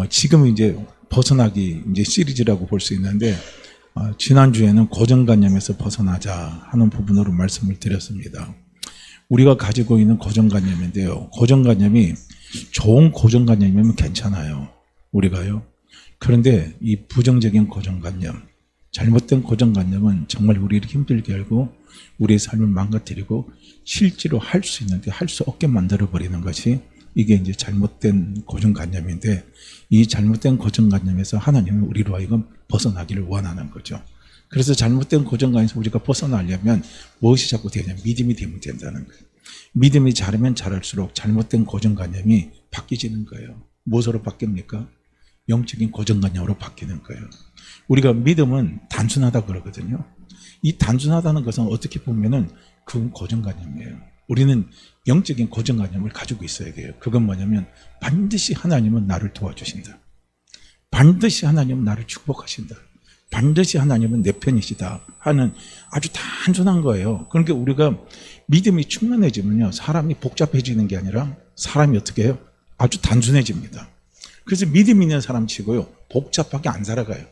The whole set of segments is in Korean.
지금 이제 벗어나기 이제 시리즈라고 볼 수 있는데, 지난주에는 고정관념에서 벗어나자 하는 부분으로 말씀을 드렸습니다. 우리가 가지고 있는 고정관념인데요. 고정관념이 좋은 고정관념이면 괜찮아요. 우리가요. 그런데 이 부정적인 고정관념, 잘못된 고정관념은 정말 우리를 힘들게 하고 우리의 삶을 망가뜨리고 실제로 할 수 있는데 할 수 없게 만들어버리는 것이 이게 이제 잘못된 고정관념인데, 이 잘못된 고정관념에서 하나님은 우리로 하여금 벗어나기를 원하는 거죠. 그래서 잘못된 고정관념에서 우리가 벗어나려면 무엇이 자꾸 되냐면 믿음이 되면 된다는 거예요. 믿음이 자르면 자랄수록 잘못된 고정관념이 바뀌지는 거예요. 무엇으로 바뀝니까? 영적인 고정관념으로 바뀌는 거예요. 우리가 믿음은 단순하다 그러거든요. 이 단순하다는 것은 어떻게 보면은 그건 고정관념이에요. 우리는 영적인 고정관념을 가지고 있어야 돼요. 그건 뭐냐면 반드시 하나님은 나를 도와주신다. 반드시 하나님은 나를 축복하신다. 반드시 하나님은 내 편이시다 하는 아주 단순한 거예요. 그러니까 우리가 믿음이 충만해지면요, 사람이 복잡해지는 게 아니라 사람이 어떻게 해요? 아주 단순해집니다. 그래서 믿음 있는 사람 치고요, 복잡하게 안 살아가요.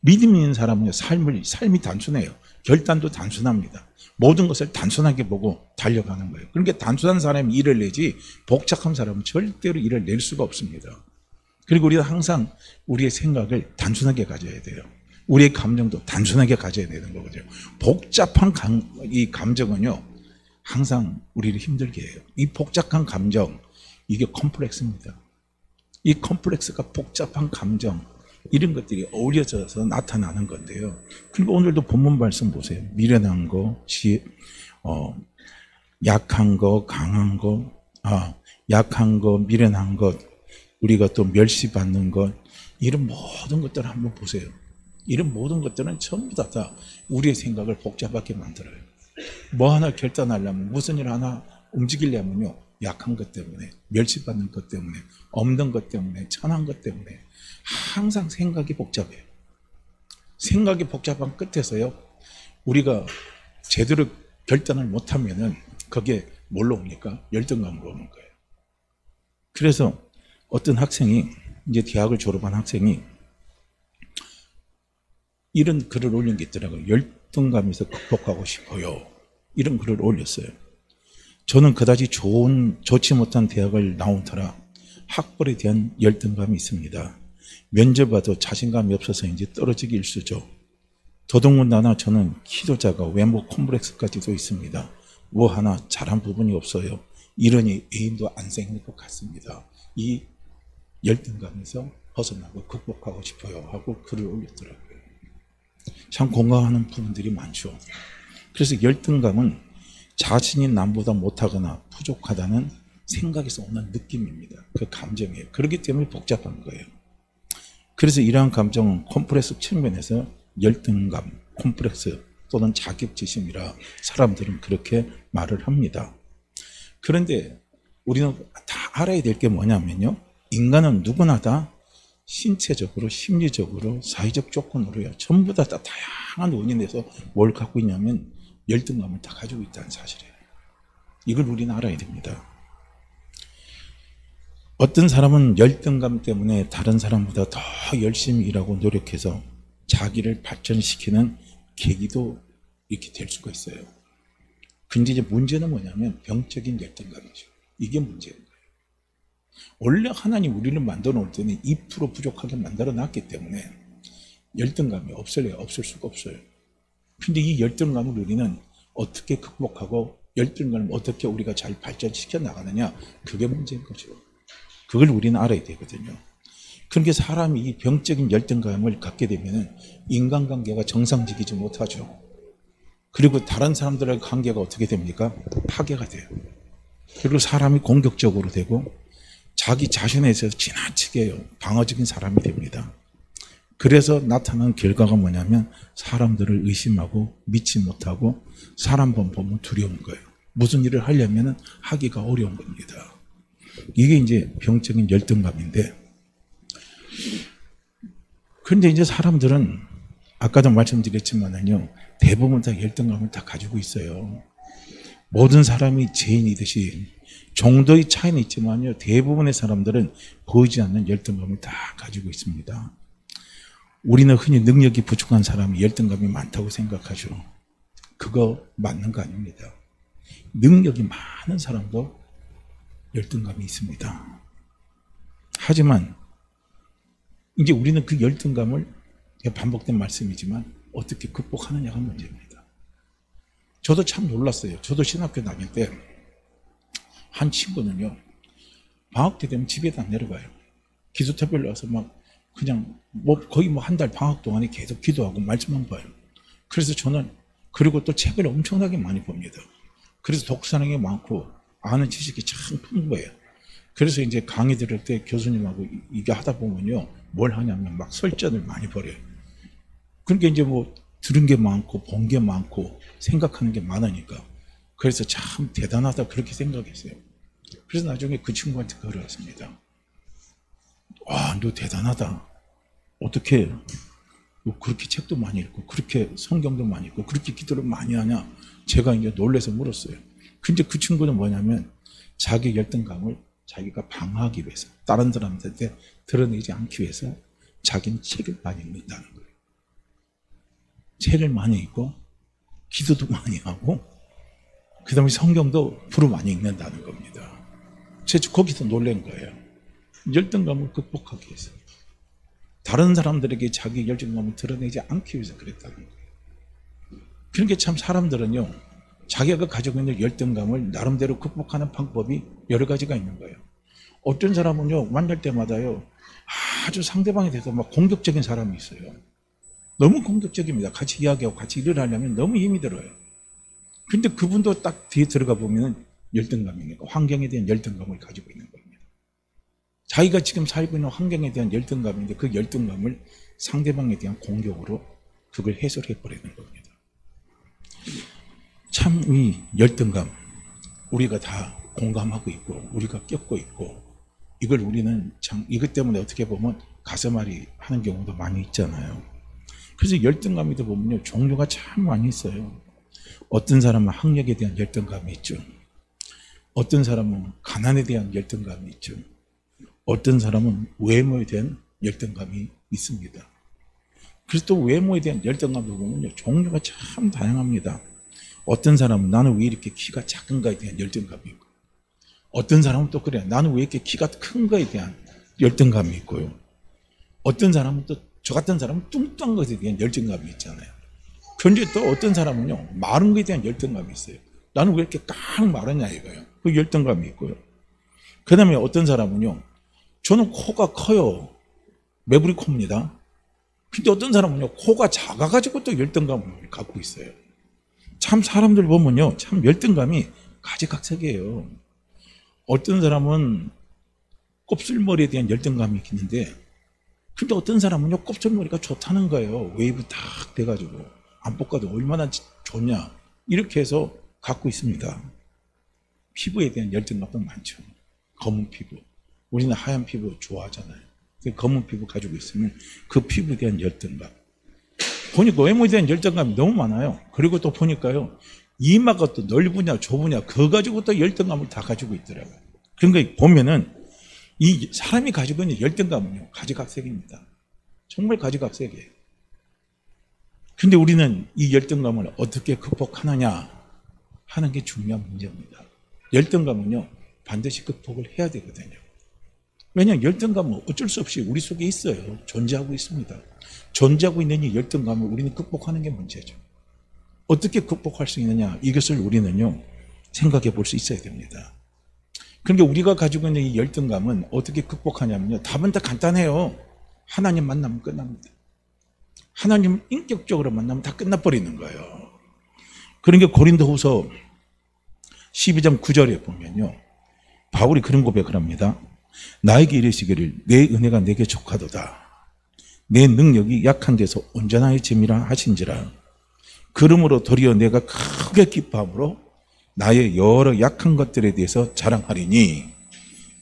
믿음 있는 사람은 삶이 단순해요. 결단도 단순합니다. 모든 것을 단순하게 보고 달려가는 거예요. 그러니까 단순한 사람이 일을 내지 복잡한 사람은 절대로 일을 낼 수가 없습니다. 그리고 우리가 항상 우리의 생각을 단순하게 가져야 돼요. 우리의 감정도 단순하게 가져야 되는 거거든요. 복잡한 이 감정은요, 항상 우리를 힘들게 해요. 이 복잡한 감정, 이게 컴플렉스입니다. 이 컴플렉스가 복잡한 감정, 이런 것들이 어우러져서 나타나는 건데요. 그리고 오늘도 본문 말씀 보세요. 미련한 거, 약한 거, 강한 거, 약한 거, 미련한 것, 우리가 또 멸시받는 것, 이런 모든 것들을 한번 보세요. 이런 모든 것들은 전부 다 우리의 생각을 복잡하게 만들어요. 뭐 하나 결단하려면, 무슨 일 하나 움직이려면요, 약한 것 때문에, 멸시받는 것 때문에, 없는 것 때문에, 천한 것 때문에 항상 생각이 복잡해요. 생각이 복잡한 끝에서요, 우리가 제대로 결단을 못하면은 거기에 뭘로 옵니까? 열등감으로 오는 거예요. 그래서 어떤 학생이, 이제 대학을 졸업한 학생이 이런 글을 올린 게 있더라고요. 열등감에서 극복하고 싶어요. 이런 글을 올렸어요. 저는 그다지 좋지 못한 대학을 나온 터라 학벌에 대한 열등감이 있습니다. 면접 봐도 자신감이 없어서 이제 떨어지기 일쑤죠. 더더군다나 저는 키도 작아 외모 콤플렉스까지도 있습니다. 뭐 하나 잘한 부분이 없어요. 이러니 애인도 안 생길 것 같습니다. 이 열등감에서 벗어나고 극복하고 싶어요 하고 글을 올렸더라고요. 참 공감하는 부분들이 많죠. 그래서 열등감은 자신이 남보다 못하거나 부족하다는 생각에서 오는 느낌입니다. 그 감정이에요. 그렇기 때문에 복잡한 거예요. 그래서 이러한 감정은 콤플렉스 측면에서 열등감, 콤플렉스 또는 자격지심이라 사람들은 그렇게 말을 합니다. 그런데 우리는 다 알아야 될 게 뭐냐면요, 인간은 누구나 다 신체적으로, 심리적으로, 사회적 조건으로요, 전부 다 다양한 원인에서 뭘 갖고 있냐면 열등감을 다 가지고 있다는 사실이에요. 이걸 우리는 알아야 됩니다. 어떤 사람은 열등감 때문에 다른 사람보다 더 열심히 일하고 노력해서 자기를 발전시키는 계기도 이렇게 될 수가 있어요. 근데 이제 문제는 뭐냐면 병적인 열등감이죠. 이게 문제인 거예요. 원래 하나님 우리를 만들어 놓을 때는 2% 부족하게 만들어 놨기 때문에 열등감이 없을래요? 없을 수가 없어요. 근데 이 열등감을 우리는 어떻게 극복하고 열등감을 어떻게 우리가 잘 발전시켜 나가느냐, 그게 문제인 거죠. 그걸 우리는 알아야 되거든요. 그러니까 사람이 이 병적인 열등감을 갖게 되면 인간관계가 정상적이지 못하죠. 그리고 다른 사람들과의 관계가 어떻게 됩니까? 파괴가 돼요. 그리고 사람이 공격적으로 되고 자기 자신에 있어서 지나치게 방어적인 사람이 됩니다. 그래서 나타나는 결과가 뭐냐면 사람들을 의심하고 믿지 못하고 사람 보면 두려운 거예요. 무슨 일을 하려면 하기가 어려운 겁니다. 이게 이제 병적인 열등감인데, 그런데 이제 사람들은 아까도 말씀드렸지만은요, 대부분 다 열등감을 다 가지고 있어요. 모든 사람이 죄인이듯이 정도의 차이는 있지만요, 대부분의 사람들은 보이지 않는 열등감을 다 가지고 있습니다. 우리는 흔히 능력이 부족한 사람이 열등감이 많다고 생각하죠. 그거 맞는 거 아닙니다. 능력이 많은 사람도 열등감이 있습니다. 하지만 이제 우리는 그 열등감을, 반복된 말씀이지만 어떻게 극복하느냐가 문제입니다. 저도 참 놀랐어요. 저도 신학교 다닐 때 한 친구는요, 방학 때 되면 집에다 내려가요. 기도터별로 와서 막 그냥 거의 한 달 방학 동안에 계속 기도하고 말씀만 봐요. 그래서 저는, 그리고 또 책을 엄청나게 많이 봅니다. 그래서 독서량이 많고 아는 지식이 참 풍부해요. 그래서 이제 강의 들을 때 교수님하고 이게 하다 보면요, 뭘 하냐면 막 설전을 많이 벌여요. 그러니까 이제 들은 게 많고 본 게 많고 생각하는 게 많으니까, 그래서 참 대단하다 그렇게 생각했어요. 그래서 나중에 그 친구한테 그러었습니다. 와, 너 대단하다. 어떻게 너 그렇게 책도 많이 읽고 그렇게 성경도 많이 읽고 그렇게 기도를 많이 하냐? 제가 이제 놀라서 물었어요. 근데 그 친구는 뭐냐면 자기 열등감을 자기가 방어하기 위해서, 다른 사람들한테 드러내지 않기 위해서 자기는 책을 많이 읽는다는 거예요. 책을 많이 읽고 기도도 많이 하고 그 다음에 성경도 부로 많이 읽는다는 겁니다. 제가 거기서 놀란 거예요. 열등감을 극복하기 위해서, 다른 사람들에게 자기 열등감을 드러내지 않기 위해서 그랬다는 거예요. 그러니까 참 사람들은요, 자기가 가지고 있는 열등감을 나름대로 극복하는 방법이 여러 가지가 있는 거예요. 어떤 사람은요, 만날 때마다요, 아주 상대방에 대해서 막 공격적인 사람이 있어요. 너무 공격적입니다. 같이 이야기하고 같이 일을 하려면 너무 힘이 들어요. 근데 그분도 딱 뒤에 들어가 보면 열등감이니까, 환경에 대한 열등감을 가지고 있는 겁니다. 자기가 지금 살고 있는 환경에 대한 열등감인데 그 열등감을 상대방에 대한 공격으로 그걸 해소해 버리는 겁니다. 참 이 열등감, 우리가 다 공감하고 있고 우리가 겪고 있고, 이걸 우리는 참 이것 때문에 어떻게 보면 가슴앓이 하는 경우도 많이 있잖아요. 그래서 열등감이다 보면요, 종류가 참 많이 있어요. 어떤 사람은 학력에 대한 열등감이 있죠. 어떤 사람은 가난에 대한 열등감이 있죠. 어떤 사람은 외모에 대한 열등감이 있습니다. 그래서 또 외모에 대한 열등감을 보면요, 종류가 참 다양합니다. 어떤 사람은 나는 왜 이렇게 키가 작은가에 대한 열등감이 있고, 어떤 사람은 또 그래요. 나는 왜 이렇게 키가 큰가에 대한 열등감이 있고요. 어떤 사람은 또 저 같은 사람은 뚱뚱한 것에 대한 열등감이 있잖아요. 그런데 또 어떤 사람은요, 마른 것에 대한 열등감이 있어요. 나는 왜 이렇게 깡 마르냐 이거예요. 그 열등감이 있고요. 그 다음에 어떤 사람은요, 저는 코가 커요. 매부리 코입니다. 근데 어떤 사람은요, 코가 작아가지고 또 열등감을 갖고 있어요. 참 사람들 보면요, 참 열등감이 가지각색이에요. 어떤 사람은 곱슬머리에 대한 열등감이 있는데, 근데 어떤 사람은요, 곱슬머리가 좋다는 거예요. 웨이브 딱 돼가지고 안 볶아도 얼마나 좋냐, 이렇게 해서 갖고 있습니다. 피부에 대한 열등감도 많죠. 검은 피부, 우리는 하얀 피부 좋아하잖아요. 검은 피부 가지고 있으면 그 피부에 대한 열등감, 보니까 외모에 대한 열등감이 너무 많아요. 그리고 또 보니까요, 이마가 또 넓으냐 좁으냐 그거 가지고 또 열등감을 다 가지고 있더라고요. 그러니까 보면은 이 사람이 가지고 있는 열등감은요, 가지각색입니다. 정말 가지각색이에요. 근데 우리는 이 열등감을 어떻게 극복하느냐 하는 게 중요한 문제입니다. 열등감은요, 반드시 극복을 해야 되거든요. 왜냐하면 열등감은 어쩔 수 없이 우리 속에 있어요. 존재하고 있습니다. 존재하고 있는 이 열등감을 우리는 극복하는 게 문제죠. 어떻게 극복할 수 있느냐, 이것을 우리는요, 생각해 볼 수 있어야 됩니다. 그러니까 우리가 가지고 있는 이 열등감은 어떻게 극복하냐면요, 답은 다 간단해요. 하나님 만나면 끝납니다. 하나님을 인격적으로 만나면 다 끝나버리는 거예요. 그러니까 고린도후서 12장 9절에 보면요, 바울이 그런 고백을 합니다. 나에게 이르시기를 내 은혜가 내게 족하도다. 내 능력이 약한 데서 온전하게 잼이라 하신지라. 그러므로 도리어 내가 크게 기뻐함으로 나의 여러 약한 것들에 대해서 자랑하리니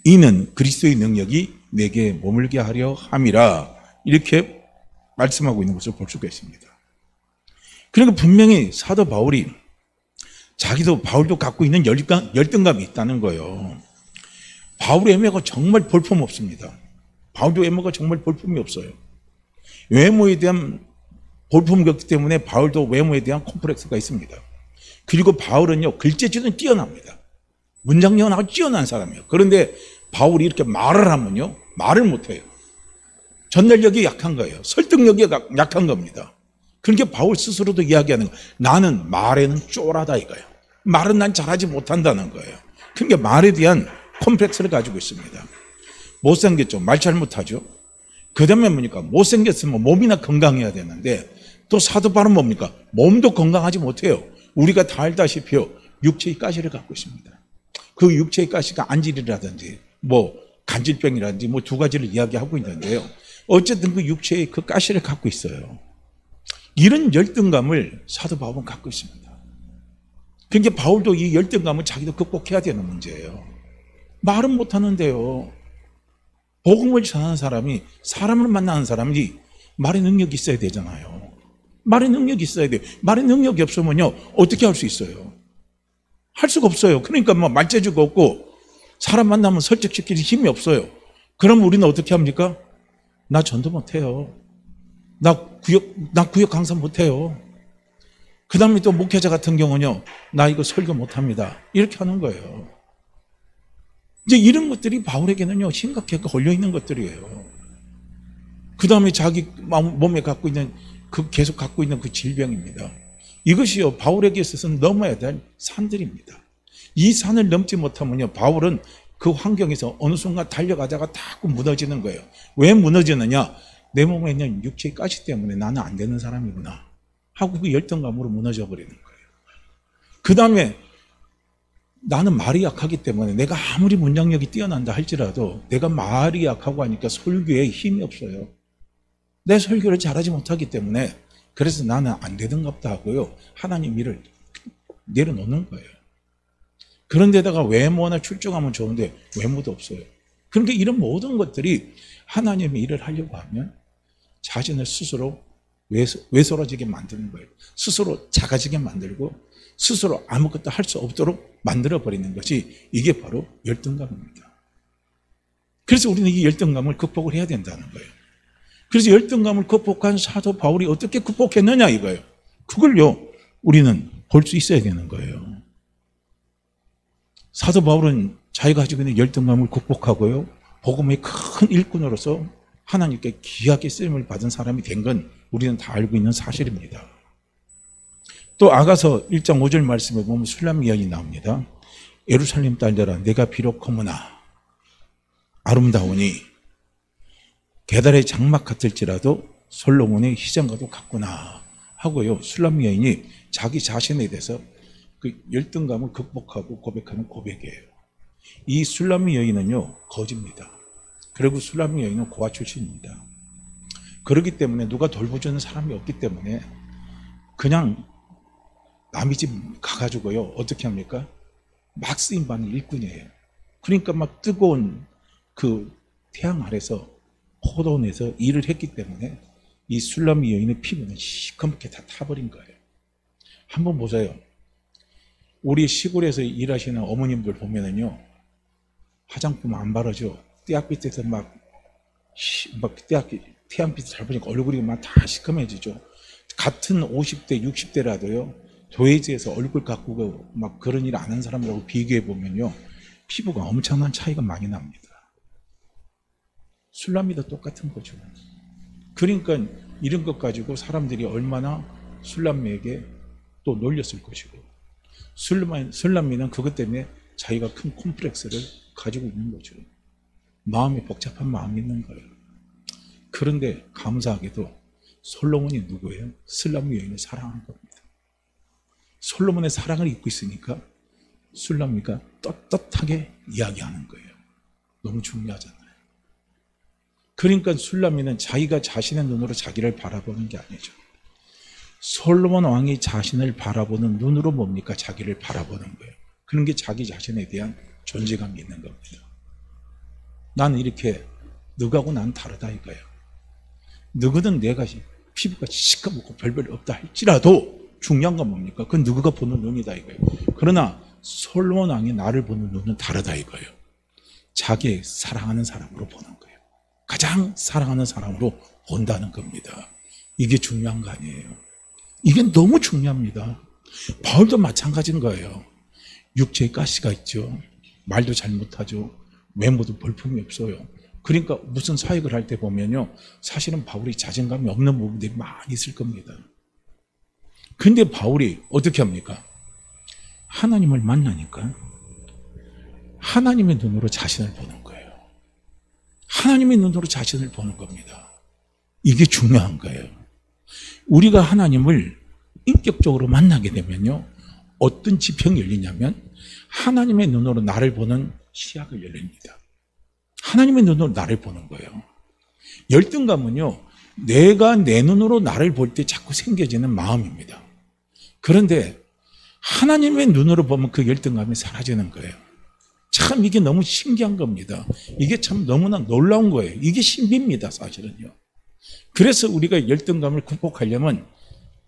이는 그리스도의 능력이 내게 머물게 하려 함이라. 이렇게 말씀하고 있는 것을 볼 수가 있습니다. 그러니까 분명히 사도 바울이 자기도 바울도 갖고 있는 열등감이 있다는 거예요. 바울의 외모가 정말 볼품없습니다. 바울도 외모가 정말 볼품이 없어요. 외모에 대한 볼품이 없기 때문에 바울도 외모에 대한 콤플렉스가 있습니다. 그리고 바울은요, 글재주는 뛰어납니다. 문장력은 아주 뛰어난 사람이에요. 그런데 바울이 이렇게 말을 하면요, 말을 못해요. 전달력이 약한 거예요. 설득력이 약한 겁니다. 그러니까 바울 스스로도 이야기하는 거예요. 나는 말에는 쫄하다 이거예요. 말은 난 잘하지 못한다는 거예요. 그러니까 말에 대한 콤플렉스를 가지고 있습니다. 못생겼죠. 말 잘 못하죠. 그 다음에 뭡니까? 못생겼으면 몸이나 건강해야 되는데 또 사도 바울은 뭡니까? 몸도 건강하지 못해요. 우리가 다 알다시피요, 육체의 가시를 갖고 있습니다. 그 육체의 가시가 안질이라든지 뭐 간질병이라든지 뭐 두 가지를 이야기하고 있는데요. 어쨌든 그 육체의 그 가시를 갖고 있어요. 이런 열등감을 사도 바울은 갖고 있습니다. 그러니까 바울도 이 열등감을 자기도 극복해야 되는 문제예요. 말은 못하는데요. 복음을 전하는 사람이, 사람을 만나는 사람이 말의 능력이 있어야 되잖아요. 말의 능력이 있어야 돼요. 말의 능력이 없으면요, 어떻게 할 수 있어요? 할 수가 없어요. 그러니까 뭐 말재주가 없고 사람 만나면 설득시킬 힘이 없어요. 그럼 우리는 어떻게 합니까? 나 전도 못해요. 나 구역 강사 못해요. 그 다음에 또 목회자 같은 경우는요, 나 이거 설교 못합니다. 이렇게 하는 거예요. 이제 이런 것들이 바울에게는요, 심각하게 걸려있는 것들이에요. 그 다음에 자기 몸에 갖고 있는, 계속 갖고 있는 그 질병입니다. 이것이요, 바울에게 있어서는 넘어야 될 산들입니다. 이 산을 넘지 못하면요, 바울은 그 환경에서 어느 순간 달려가다가 자꾸 무너지는 거예요. 왜 무너지느냐? 내 몸에 있는 육체의 가시 때문에 나는 안 되는 사람이구나 하고 그 열등감으로 무너져 버리는 거예요. 그 다음에 나는 말이 약하기 때문에 내가 아무리 문장력이 뛰어난다 할지라도 내가 말이 약하고 하니까 설교에 힘이 없어요. 내 설교를 잘하지 못하기 때문에 그래서 나는 안 되던갑다 하고요, 하나님 일을 내려놓는 거예요. 그런데다가 외모나 출중하면 좋은데 외모도 없어요. 그러니까 이런 모든 것들이 하나님의 일을 하려고 하면 자신을 스스로 외소라지게 만드는 거예요. 스스로 작아지게 만들고 스스로 아무것도 할 수 없도록 만들어버리는 것이, 이게 바로 열등감입니다. 그래서 우리는 이 열등감을 극복을 해야 된다는 거예요. 그래서 열등감을 극복한 사도 바울이 어떻게 극복했느냐 이거예요. 그걸요, 우리는 볼 수 있어야 되는 거예요. 사도 바울은 자기가 가지고 있는 열등감을 극복하고요, 복음의 큰 일꾼으로서 하나님께 귀하게 쓰임을 받은 사람이 된 건 우리는 다 알고 있는 사실입니다. 또 아가서 1장 5절 말씀에 보면 술람 이야기 나옵니다. 예루살렘 딸들아, 내가 비록 거무나 아름다우니 게달의 장막 같을지라도 솔로몬의 희장과도 같구나 하고요, 술람 여인이 자기 자신에 대해서 그 열등감을 극복하고 고백하는 고백이에요. 이 술람 여인은요, 거지입니다. 그리고 술람 여인은 고아 출신입니다. 그렇기 때문에 누가 돌보주는 사람이 없기 때문에 그냥 남의 집 가가지고요, 어떻게 합니까? 막 쓰임받는 일꾼이에요. 그러니까 막 뜨거운 그 태양 아래서 포도원에서 일을 했기 때문에 이 술람 여인의 피부는 시커멓게 다 타버린 거예요. 한번 보세요. 우리 시골에서 일하시는 어머님들 보면은요, 화장품 안 바르죠. 떼약빛에서 막 태양빛을 잘 보니까 얼굴이 막 다 시커매지죠. 같은 50대, 60대라도요, 도예지에서 얼굴 가꾸고 막 그런 일 안 한 사람들하고 비교해 보면요, 피부가 엄청난 차이가 많이 납니다. 술람이도 똑같은 거죠. 그러니까 이런 것 가지고 사람들이 얼마나 술람이에게 또 놀렸을 것이고, 술람이는 그것 때문에 자기가 큰 콤플렉스를 가지고 있는 거죠. 마음이 복잡한 마음이 있는 거예요. 그런데 감사하게도 솔로몬이 누구예요? 술람 여인을 사랑한 겁니다. 솔로몬의 사랑을 입고 있으니까 술람이가 떳떳하게 이야기하는 거예요. 너무 중요하잖아요. 그러니까 술람이는 자기가 자신의 눈으로 자기를 바라보는 게 아니죠. 솔로몬 왕이 자신을 바라보는 눈으로 뭡니까? 자기를 바라보는 거예요. 그런 게 자기 자신에 대한 존재감이 있는 겁니다. 나는 이렇게 너하고 난 다르다 이거예요. 너거든 내가 피부가 시커멓고 별별 없다 할지라도 중요한 건 뭡니까? 그건 누구가 보는 눈이다 이거예요. 그러나 솔로몬 왕이 나를 보는 눈은 다르다 이거예요. 자기 사랑하는 사람으로 보는 거예요. 가장 사랑하는 사람으로 본다는 겁니다. 이게 중요한 거 아니에요. 이게 너무 중요합니다. 바울도 마찬가지인 거예요. 육체의 가시가 있죠. 말도 잘 못하죠. 외모도 볼품이 없어요. 그러니까 무슨 사역을 할 때 보면요, 사실은 바울이 자신감이 없는 부분들이 많이 있을 겁니다. 근데 바울이 어떻게 합니까? 하나님을 만나니까 하나님의 눈으로 자신을 보는 거예요. 하나님의 눈으로 자신을 보는 겁니다. 이게 중요한 거예요. 우리가 하나님을 인격적으로 만나게 되면요, 어떤 지평이 열리냐면 하나님의 눈으로 나를 보는 시야가 열립니다. 하나님의 눈으로 나를 보는 거예요. 열등감은요, 내가 내 눈으로 나를 볼 때 자꾸 생겨지는 마음입니다. 그런데 하나님의 눈으로 보면 그 열등감이 사라지는 거예요. 참 이게 너무 신기한 겁니다. 이게 참 너무나 놀라운 거예요. 이게 신비입니다, 사실은요. 그래서 우리가 열등감을 극복하려면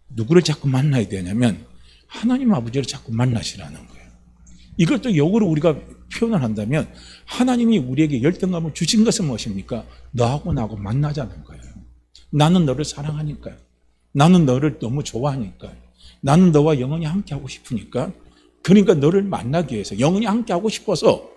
누구를 자꾸 만나야 되냐면 하나님 아버지를 자꾸 만나시라는 거예요. 이걸 또 역으로 우리가 표현을 한다면 하나님이 우리에게 열등감을 주신 것은 무엇입니까? 너하고 나하고 만나자는 거예요. 나는 너를 사랑하니까, 나는 너를 너무 좋아하니까, 나는 너와 영원히 함께 하고 싶으니까, 그러니까 너를 만나기 위해서 영원히 함께 하고 싶어서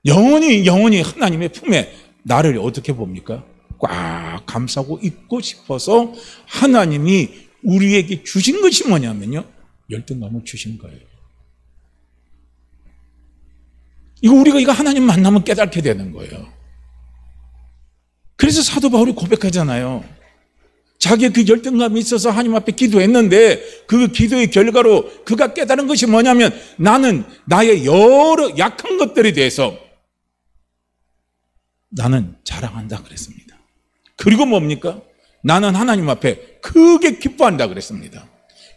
영원히 하나님의 품에 나를 어떻게 봅니까? 꽉 감싸고 있고 싶어서 하나님이 우리에게 주신 것이 뭐냐면요, 열등감을 주신 거예요. 우리가 이거 하나님 만나면 깨닫게 되는 거예요. 그래서 사도 바울이 고백하잖아요. 자기의 그 열등감이 있어서 하나님 앞에 기도했는데 그 기도의 결과로 그가 깨달은 것이 뭐냐면 나는 나의 여러 약한 것들에 대해서 나는 자랑한다 그랬습니다. 그리고 뭡니까? 나는 하나님 앞에 크게 기뻐한다 그랬습니다.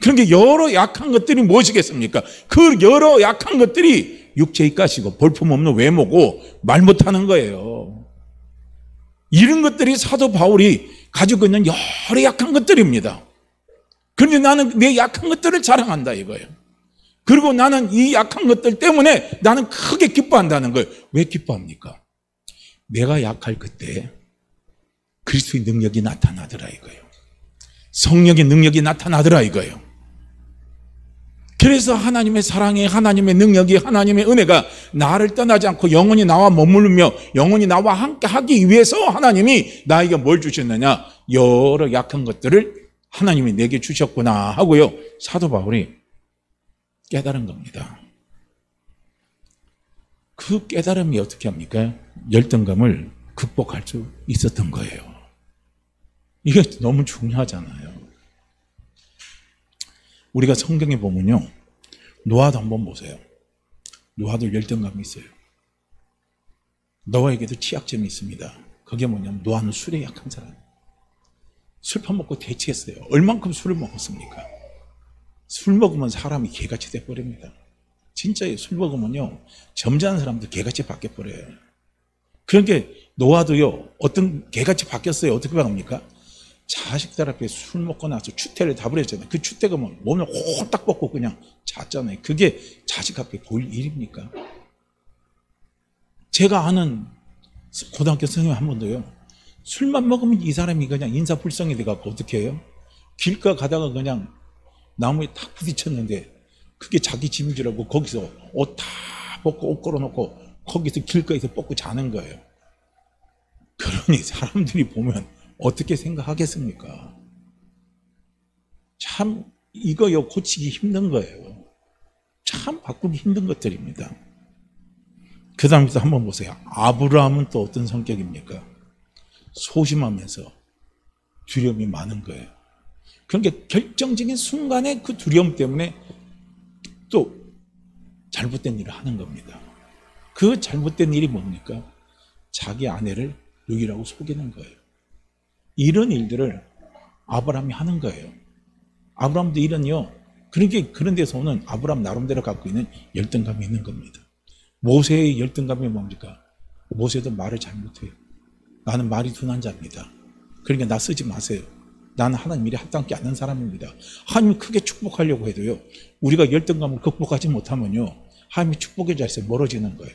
그러니까 여러 약한 것들이 무엇이겠습니까? 그 여러 약한 것들이 육체의 가시고 볼품없는 외모고 말 못하는 거예요. 이런 것들이 사도 바울이 가지고 있는 여러 약한 것들입니다. 그런데 나는 내 약한 것들을 자랑한다 이거예요. 그리고 나는 이 약한 것들 때문에 나는 크게 기뻐한다는 거예요. 왜 기뻐합니까? 내가 약할 그때 그리스도의 능력이 나타나더라 이거예요. 성령의 능력이 나타나더라 이거예요. 그래서 하나님의 사랑이, 하나님의 능력이, 하나님의 은혜가 나를 떠나지 않고 영원히 나와 머물며 영원히 나와 함께 하기 위해서 하나님이 나에게 뭘 주셨느냐? 여러 약한 것들을 하나님이 내게 주셨구나 하고요, 사도 바울이 깨달은 겁니다. 그 깨달음이 어떻게 합니까? 열등감을 극복할 수 있었던 거예요. 이게 너무 중요하잖아요. 우리가 성경에 보면요, 노아도 한번 보세요. 노아도 열등감이 있어요. 노아에게도 취약점이 있습니다. 그게 뭐냐면 노아는 술에 약한 사람. 술 퍼먹고 대치했어요. 얼만큼 술을 먹었습니까? 술 먹으면 사람이 개같이 돼버립니다. 진짜요. 술 먹으면요, 점잖은 사람도 개같이 바뀌어버려요. 그러니까 노아도요, 어떤 개같이 바뀌었어요. 어떻게 바뀝니까? 자식들 앞에 술 먹고 나서 추태를 다 부렸잖아요. 그 추태가 뭐 몸을 홀딱 벗고 그냥 잤잖아요. 그게 자식 앞에 보일 일입니까? 제가 아는 고등학교 선생님 한 번도요, 술만 먹으면 이 사람이 그냥 인사불성이 돼갖고 어떻게 해요? 길가 가다가 그냥 나무에 탁 부딪혔는데 그게 자기 집인 줄 알고 거기서 옷 다 벗고 옷 걸어놓고 거기서 길가에서 벗고 자는 거예요. 그러니 사람들이 보면 어떻게 생각하겠습니까? 참 이거요, 고치기 힘든 거예요. 참 바꾸기 힘든 것들입니다. 그 다음부터 한번 보세요. 아브라함은 또 어떤 성격입니까? 소심하면서 두려움이 많은 거예요. 그러니까 결정적인 순간에 그 두려움 때문에 또 잘못된 일을 하는 겁니다. 그 잘못된 일이 뭡니까? 자기 아내를 누이라고 속이는 거예요. 이런 일들을 아브라함이 하는 거예요. 아브라함도 이런요, 그런 데서 오는 아브라함 나름대로 갖고 있는 열등감이 있는 겁니다. 모세의 열등감이 뭡니까? 모세도 말을 잘 못해요. 나는 말이 둔한 자입니다. 그러니까 나 쓰지 마세요. 나는 하나님 일에 합당치 않는 사람입니다. 하나님이 크게 축복하려고 해도요, 우리가 열등감을 극복하지 못하면요, 하나님이 축복의 자리에서 멀어지는 거예요.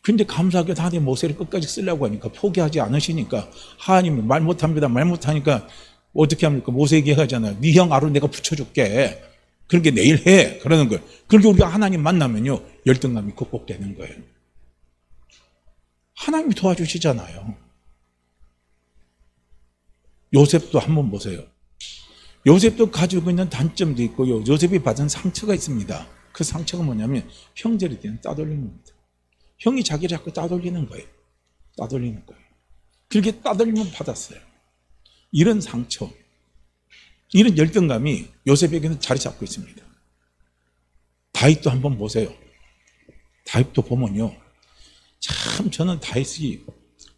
근데 감사하게 하나님 모세를 끝까지 쓰려고 하니까 포기하지 않으시니까 하나님이 말 못합니다. 말 못하니까 어떻게 합니까? 모세에게 하잖아요. 네 형 아론 내가 붙여줄게. 그렇게 내일 해. 그러는 거예요. 그렇게 우리가 하나님 만나면요, 열등감이 극복되는 거예요. 하나님이 도와주시잖아요. 요셉도 한번 보세요. 요셉도 가지고 있는 단점도 있고요, 요셉이 받은 상처가 있습니다. 그 상처가 뭐냐면 형제에 대한 따돌림입니다. 형이 자기를 자꾸 따돌리는 거예요. 따돌리는 거예요. 그렇게 따돌림을 받았어요. 이런 상처, 이런 열등감이 요셉에게는 자리 잡고 있습니다. 다윗도 한번 보세요. 다윗도 보면요, 참 저는 다윗이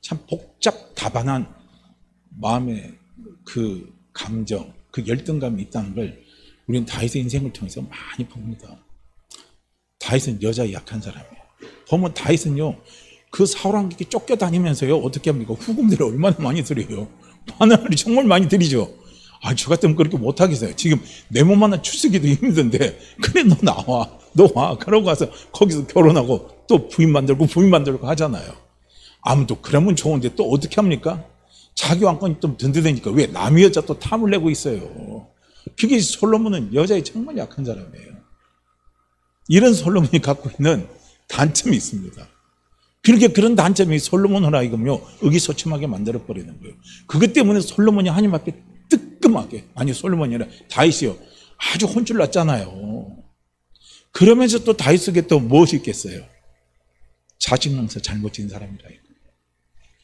참 복잡다반한 마음의 그 감정, 그 열등감이 있다는 걸 우리는 다윗의 인생을 통해서 많이 봅니다. 다윗은 여자에 약한 사람이에요. 보면 다윗은요, 그 사울 왕에게 쫓겨다니면서요, 어떻게 합니까? 후금들을 얼마나 많이 드려요. 하나님이 정말 많이 드리죠. 아, 저 같으면 그렇게 못하겠어요. 지금 내 몸 하나 추스기도 힘든데, 그래, 너 나와. 너 와. 그러고 가서 거기서 결혼하고 또 부인 만들고 하잖아요. 아무도 그러면 좋은데 또 어떻게 합니까? 자기 왕권이 좀 든든하니까 왜 남의 여자 또 탐을 내고 있어요. 그게 솔로몬은 여자에 정말 약한 사람이에요. 이런 솔로몬이 갖고 있는 단점이 있습니다. 그렇게 그런 단점이 솔로몬을 하여금요, 의기소침하게 만들어버리는 거예요. 그것 때문에 솔로몬이 하나님 앞에 뜨끔하게, 아니 솔로몬이 아니라 다윗이요, 아주 혼쭐 났잖아요. 그러면서 또 다윗에게 또 무엇이 있겠어요? 자식 농사 잘못 지은 사람이라.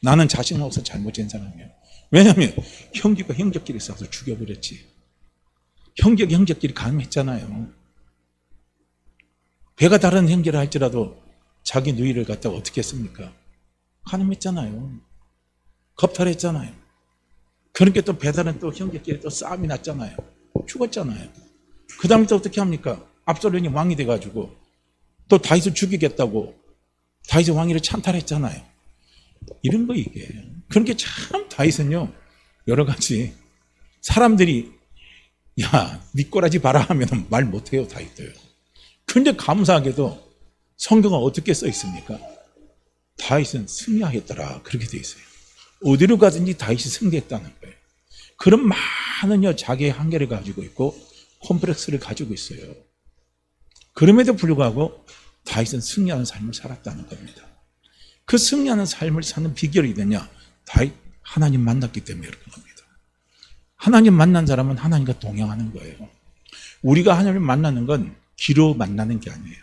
나는 자식 농사 잘못 지은 사람이에요. 왜냐하면 형제가 형제끼리 싸워서 죽여버렸지. 형제끼리 가늠했잖아요. 배가 다른 형제를 할지라도 자기 누이를 갖다가 어떻게 했습니까? 가늠했잖아요. 겁탈했잖아요. 그러니까 또 배다른 또 형제끼리 또 싸움이 났잖아요. 죽었잖아요. 그 다음에 또 어떻게 합니까? 압살롬이 왕이 돼가지고 또 다윗을 죽이겠다고 다윗의 왕위를 찬탈했잖아요. 이런 거 이게. 그러니까 참 다윗은요, 여러 가지 사람들이 야, 네 꼬라지 봐라 하면 말 못해요, 다윗도요. 근데 감사하게도 성경은 어떻게 써 있습니까? 다윗은 승리하였더라, 그렇게 돼 있어요. 어디로 가든지 다윗이 승리했다는 거예요. 그런 많은 자기의 한계를 가지고 있고 콤플렉스를 가지고 있어요. 그럼에도 불구하고 다윗은 승리하는 삶을 살았다는 겁니다. 그 승리하는 삶을 사는 비결이 되냐? 다윗 하나님 만났기 때문에 그런 겁니다. 하나님 만난 사람은 하나님과 동행하는 거예요. 우리가 하나님을 만나는 건 귀로 만나는 게 아니에요.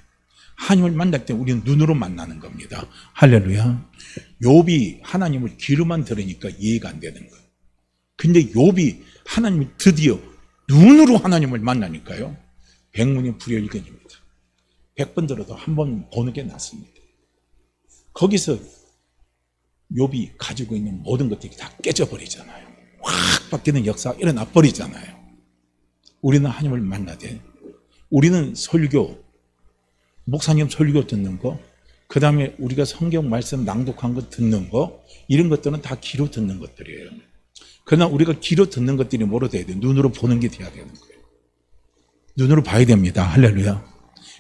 하나님을 만날 때 우리는 눈으로 만나는 겁니다. 할렐루야. 욥이 하나님을 귀로만 들으니까 이해가 안 되는 거예요. 근데 욥이 하나님이 드디어 눈으로 하나님을 만나니까요, 백문이 불여일견입니다. 100번 들어도 한 번 보는 게 낫습니다. 거기서 욥이 가지고 있는 모든 것들이 다 깨져버리잖아요. 확 바뀌는 역사가 일어나 버리잖아요. 우리는 하나님을 만나되, 우리는 설교, 목사님 설교 듣는 거, 그 다음에 우리가 성경 말씀 낭독한 거 듣는 거, 이런 것들은 다 귀로 듣는 것들이에요. 그러나 우리가 귀로 듣는 것들이 뭐로 돼야 돼요? 눈으로 보는 게 돼야 되는 거예요. 눈으로 봐야 됩니다. 할렐루야.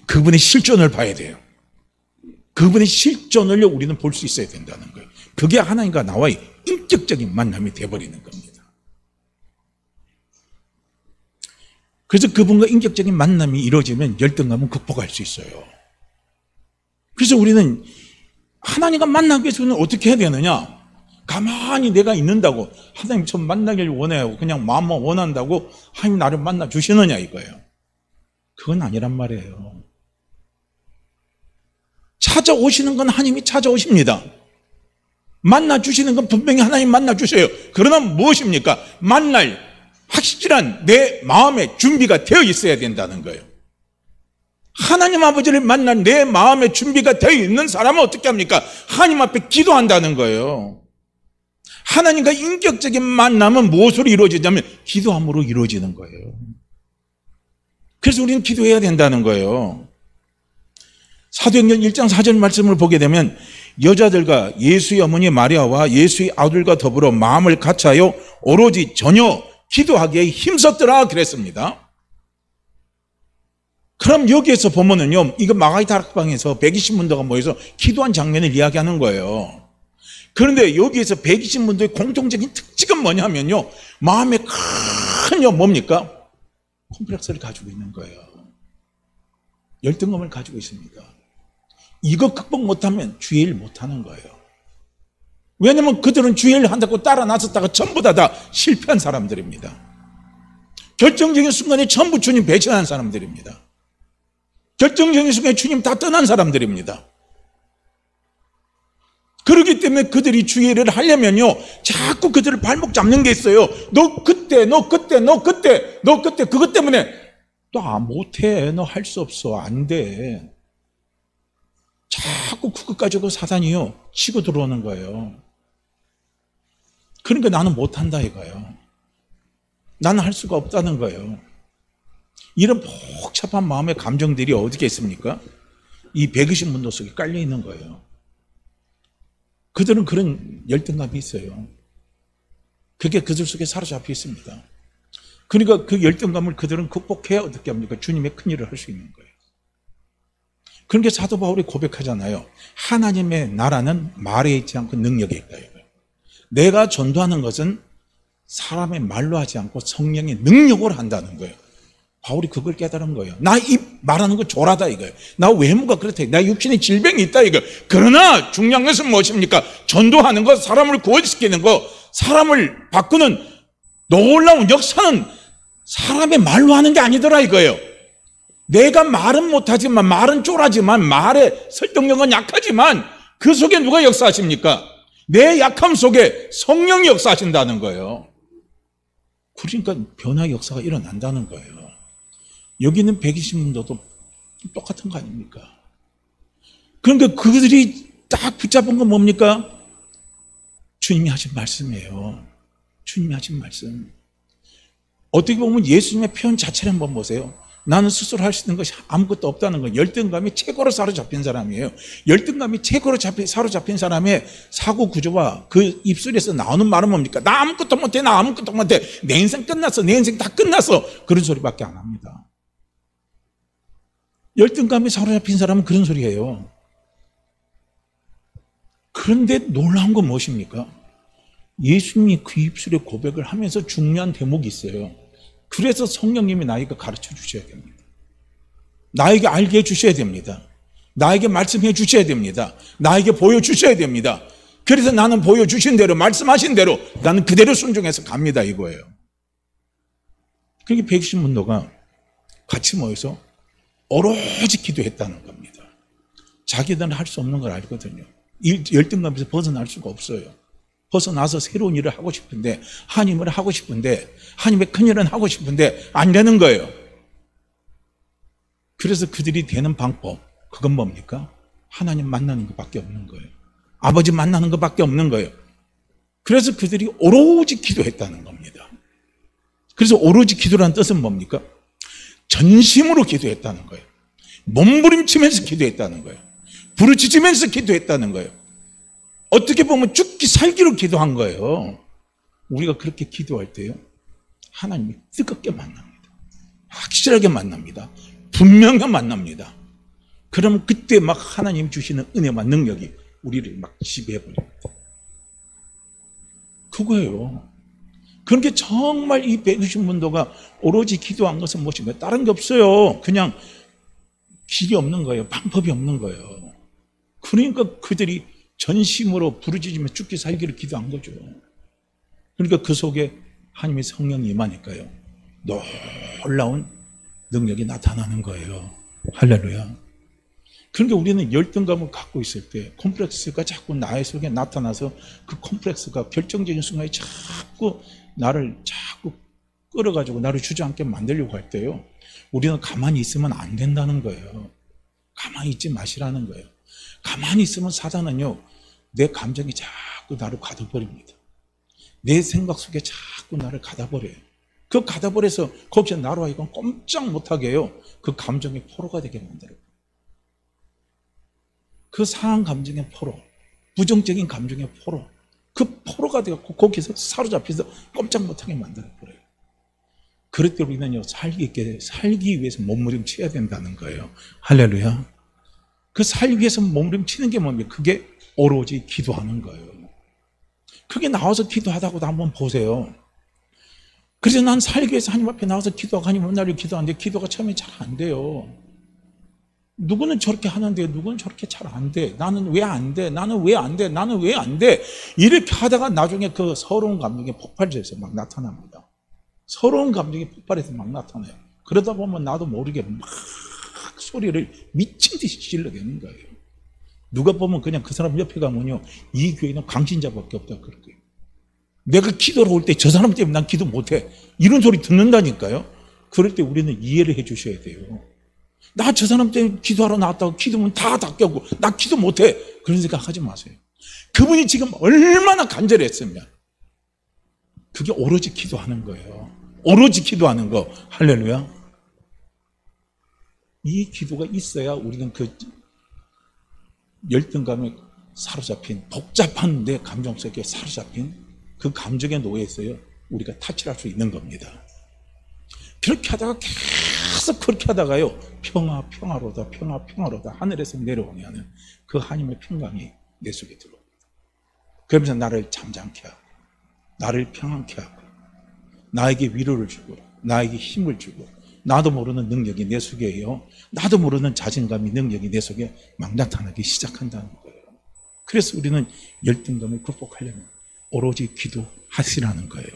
그분의 실존을 봐야 돼요. 그분의 실존을 우리는 볼 수 있어야 된다는 거예요. 그게 하나님과 나와의 인격적인 만남이 되어버리는 겁니다. 그래서 그분과 인격적인 만남이 이루어지면 열등감은 극복할 수 있어요. 그래서 우리는 하나님과 만나기 위해서는 어떻게 해야 되느냐? 가만히 내가 있는다고 하나님 저 만나길 원해요, 그냥 마음만 원한다고 하나님 나를 만나 주시느냐 이거예요. 그건 아니란 말이에요. 찾아오시는 건 하나님이 찾아오십니다. 만나 주시는 건 분명히 하나님 만나 주셔요. 그러나 무엇입니까? 만날 확실한 내 마음의 준비가 되어 있어야 된다는 거예요. 하나님 아버지를 만날 내 마음의 준비가 되어 있는 사람은 어떻게 합니까? 하나님 앞에 기도한다는 거예요. 하나님과 인격적인 만남은 무엇으로 이루어지냐면 기도함으로 이루어지는 거예요. 그래서 우리는 기도해야 된다는 거예요. 사도행전 1장 4절 말씀을 보게 되면 여자들과 예수의 어머니 마리아와 예수의 아들과 더불어 마음을 같이하여 오로지 전혀 기도하기에 힘썼더라 그랬습니다. 그럼 여기에서 보면은요, 이거 마가의 다락방에서 120문도가 모여서 기도한 장면을 이야기하는 거예요. 그런데 여기에서 120문도의 공통적인 특징은 뭐냐면요, 마음에 큰 뭡니까? 콤플렉스를 가지고 있는 거예요. 열등감을 가지고 있습니다. 이거 극복 못하면 주의 일 못하는 거예요. 왜냐하면 그들은 주의 일 한다고 따라 나섰다가 전부 다 실패한 사람들입니다. 결정적인 순간에 전부 주님 배신한 사람들입니다. 결정적인 순간에 주님 다 떠난 사람들입니다. 그렇기 때문에 그들이 주의 일을 하려면요, 자꾸 그들을 발목 잡는 게 있어요. 너 그때 그것 때문에 너 못해, 너 할 수 없어, 안 돼. 자꾸 그것 가지고 사단이요 치고 들어오는 거예요. 그러니까 나는 못한다 이거예요. 나는 할 수가 없다는 거예요. 이런 복잡한 마음의 감정들이 어디에 있습니까? 이 120문도 속에 깔려 있는 거예요. 그들은 그런 열등감이 있어요. 그게 그들 속에 사로잡혀 있습니다. 그러니까 그 열등감을 그들은 극복해야 어떻게 합니까? 주님의 큰일을 할 수 있는 거예요. 그러니까 사도 바울이 고백하잖아요. 하나님의 나라는 말에 있지 않고 능력에 있다 이거예요. 내가 전도하는 것은 사람의 말로 하지 않고 성령의 능력으로 한다는 거예요. 바울이 그걸 깨달은 거예요. 나 입 말하는 거 졸하다 이거예요. 나 외모가 그렇다. 나 육신에 질병이 있다 이거예요. 그러나 중요한 것은 무엇입니까? 전도하는 것, 사람을 구원시키는 것, 사람을 바꾸는 놀라운 역사는 사람의 말로 하는 게 아니더라 이거예요. 내가 말은 못하지만, 말은 쫄하지만, 말의 설득력은 약하지만 그 속에 누가 역사하십니까? 내 약함 속에 성령이 역사하신다는 거예요. 그러니까 변화의 역사가 일어난다는 거예요. 여기 있는 120문도도 똑같은 거 아닙니까? 그러니까 그들이 딱 붙잡은 건 뭡니까? 주님이 하신 말씀이에요. 주님이 하신 말씀. 어떻게 보면 예수님의 표현 자체를 한번 보세요. 나는 스스로 할 수 있는 것이 아무것도 없다는 거. 열등감이 최고로 사로잡힌 사람이에요. 열등감이 최고로 사로잡힌 사람의 사고 구조와 그 입술에서 나오는 말은 뭡니까? 나 아무것도 못해, 나 아무것도 못해. 내 인생 끝났어, 내 인생 다 끝났어. 그런 소리밖에 안 합니다. 열등감이 사로잡힌 사람은 그런 소리예요. 그런데 놀라운 건 무엇입니까? 예수님이 그 입술의 고백을 하면서 중요한 대목이 있어요. 그래서 성령님이 나에게 가르쳐 주셔야 됩니다. 나에게 알게 해주셔야 됩니다. 나에게 말씀해 주셔야 됩니다. 나에게 보여주셔야 됩니다. 그래서 나는 보여주신 대로, 말씀하신 대로 나는 그대로 순종해서 갑니다 이거예요. 그게 120문도가 같이 모여서 오로지 기도했다는 겁니다. 자기들은 할 수 없는 걸 알거든요. 열등감에서 벗어날 수가 없어요. 벗어나서 새로운 일을 하고 싶은데, 하나님을 하고 싶은데, 하나님의 큰일은 하고 싶은데 안 되는 거예요. 그래서 그들이 되는 방법, 그건 뭡니까? 하나님 만나는 것밖에 없는 거예요. 아버지 만나는 것밖에 없는 거예요. 그래서 그들이 오로지 기도했다는 겁니다. 그래서 오로지 기도라는 뜻은 뭡니까? 전심으로 기도했다는 거예요. 몸부림치면서 기도했다는 거예요. 부르짖으면서 기도했다는 거예요. 어떻게 보면 죽기 살기로 기도한 거예요. 우리가 그렇게 기도할 때요, 하나님이 뜨겁게 만납니다. 확실하게 만납니다. 분명히 만납니다. 그럼 그때 막 하나님 주시는 은혜와 능력이 우리를 막 지배해버립니다. 그거예요. 그러니까 정말 이 120문도가 오로지 기도한 것은 무엇인가요? 다른 게 없어요. 그냥 길이 없는 거예요. 방법이 없는 거예요. 그러니까 그들이 전심으로 부르짖으며 죽기 살기를 기도한 거죠. 그러니까 그 속에 하나님의 성령이 임하니까요, 놀라운 능력이 나타나는 거예요. 할렐루야. 그러니까 우리는 열등감을 갖고 있을 때 콤플렉스가 자꾸 나의 속에 나타나서 그 콤플렉스가 결정적인 순간에 자꾸 나를 끌어가지고 나를 주저앉게 만들려고 할 때요, 우리는 가만히 있으면 안 된다는 거예요. 가만히 있지 마시라는 거예요. 가만히 있으면 사단은요, 내 감정이 자꾸 나를 가둬버립니다. 내 생각 속에 자꾸 나를 가둬버려요. 그 가둬버려서 거기서 나로 하여금 꼼짝 못하게 해요. 그 감정의 포로가 되게 만들어요. 그 상한 감정의 포로, 부정적인 감정의 포로. 그 포로가 되고 거기서 사로잡혀서 꼼짝 못하게 만들어버려요. 그럴 때 우리는요, 살기 위해서 몸부림쳐야 된다는 거예요. 할렐루야. 그 살기 위해서 몸부림치는 게 뭡니까? 그게 오로지 기도하는 거예요. 그게 나와서 기도하다고도 한번 보세요. 그래서 난 살기 위해서 하나님 앞에 나와서 기도하고 하나님 나를 기도하는데 기도가 처음에 잘 안 돼요. 누구는 저렇게 하는데 누구는 저렇게 잘 안 돼. 나는 왜 안 돼? 나는 왜 안 돼? 나는 왜 안 돼? 이렇게 하다가 나중에 그 서러운 감정이 폭발해서 막 나타납니다. 서러운 감정이 폭발해서 막 나타나요. 그러다 보면 나도 모르게 막 소리를 미친 듯이 질러대는 거예요. 누가 보면 그냥 그 사람 옆에 가면요, 이 교회는 강신자밖에 없다 그러고요. 내가 기도를 올 때 저 사람 때문에 난 기도 못해. 이런 소리 듣는다니까요. 그럴 때 우리는 이해를 해 주셔야 돼요. 나 저 사람 때문에 기도하러 나왔다고 기도면 다 닦여고 나 기도 못해. 그런 생각 하지 마세요. 그분이 지금 얼마나 간절했으면 그게 오로지 기도하는 거예요. 오로지 기도하는 거. 할렐루야. 이 기도가 있어야 우리는 그 열등감에 사로잡힌 복잡한 내 감정 속에 사로잡힌 그 감정의 노예에서요 우리가 탈출할 수 있는 겁니다. 그렇게 하다가 계속 그렇게 하다가요 평화로다 평화로다 하늘에서 내려오니 하는 그 하나님의 평강이 내 속에 들어옵니다. 그러면서 나를 잠잠케 하고 나를 평안케 하고 나에게 위로를 주고 나에게 힘을 주고 나도 모르는 능력이 내 속에요. 나도 모르는 자신감이 능력이 내 속에 막 나타나기 시작한다는 거예요. 그래서 우리는 열등감을 극복하려면 오로지 기도하시라는 거예요.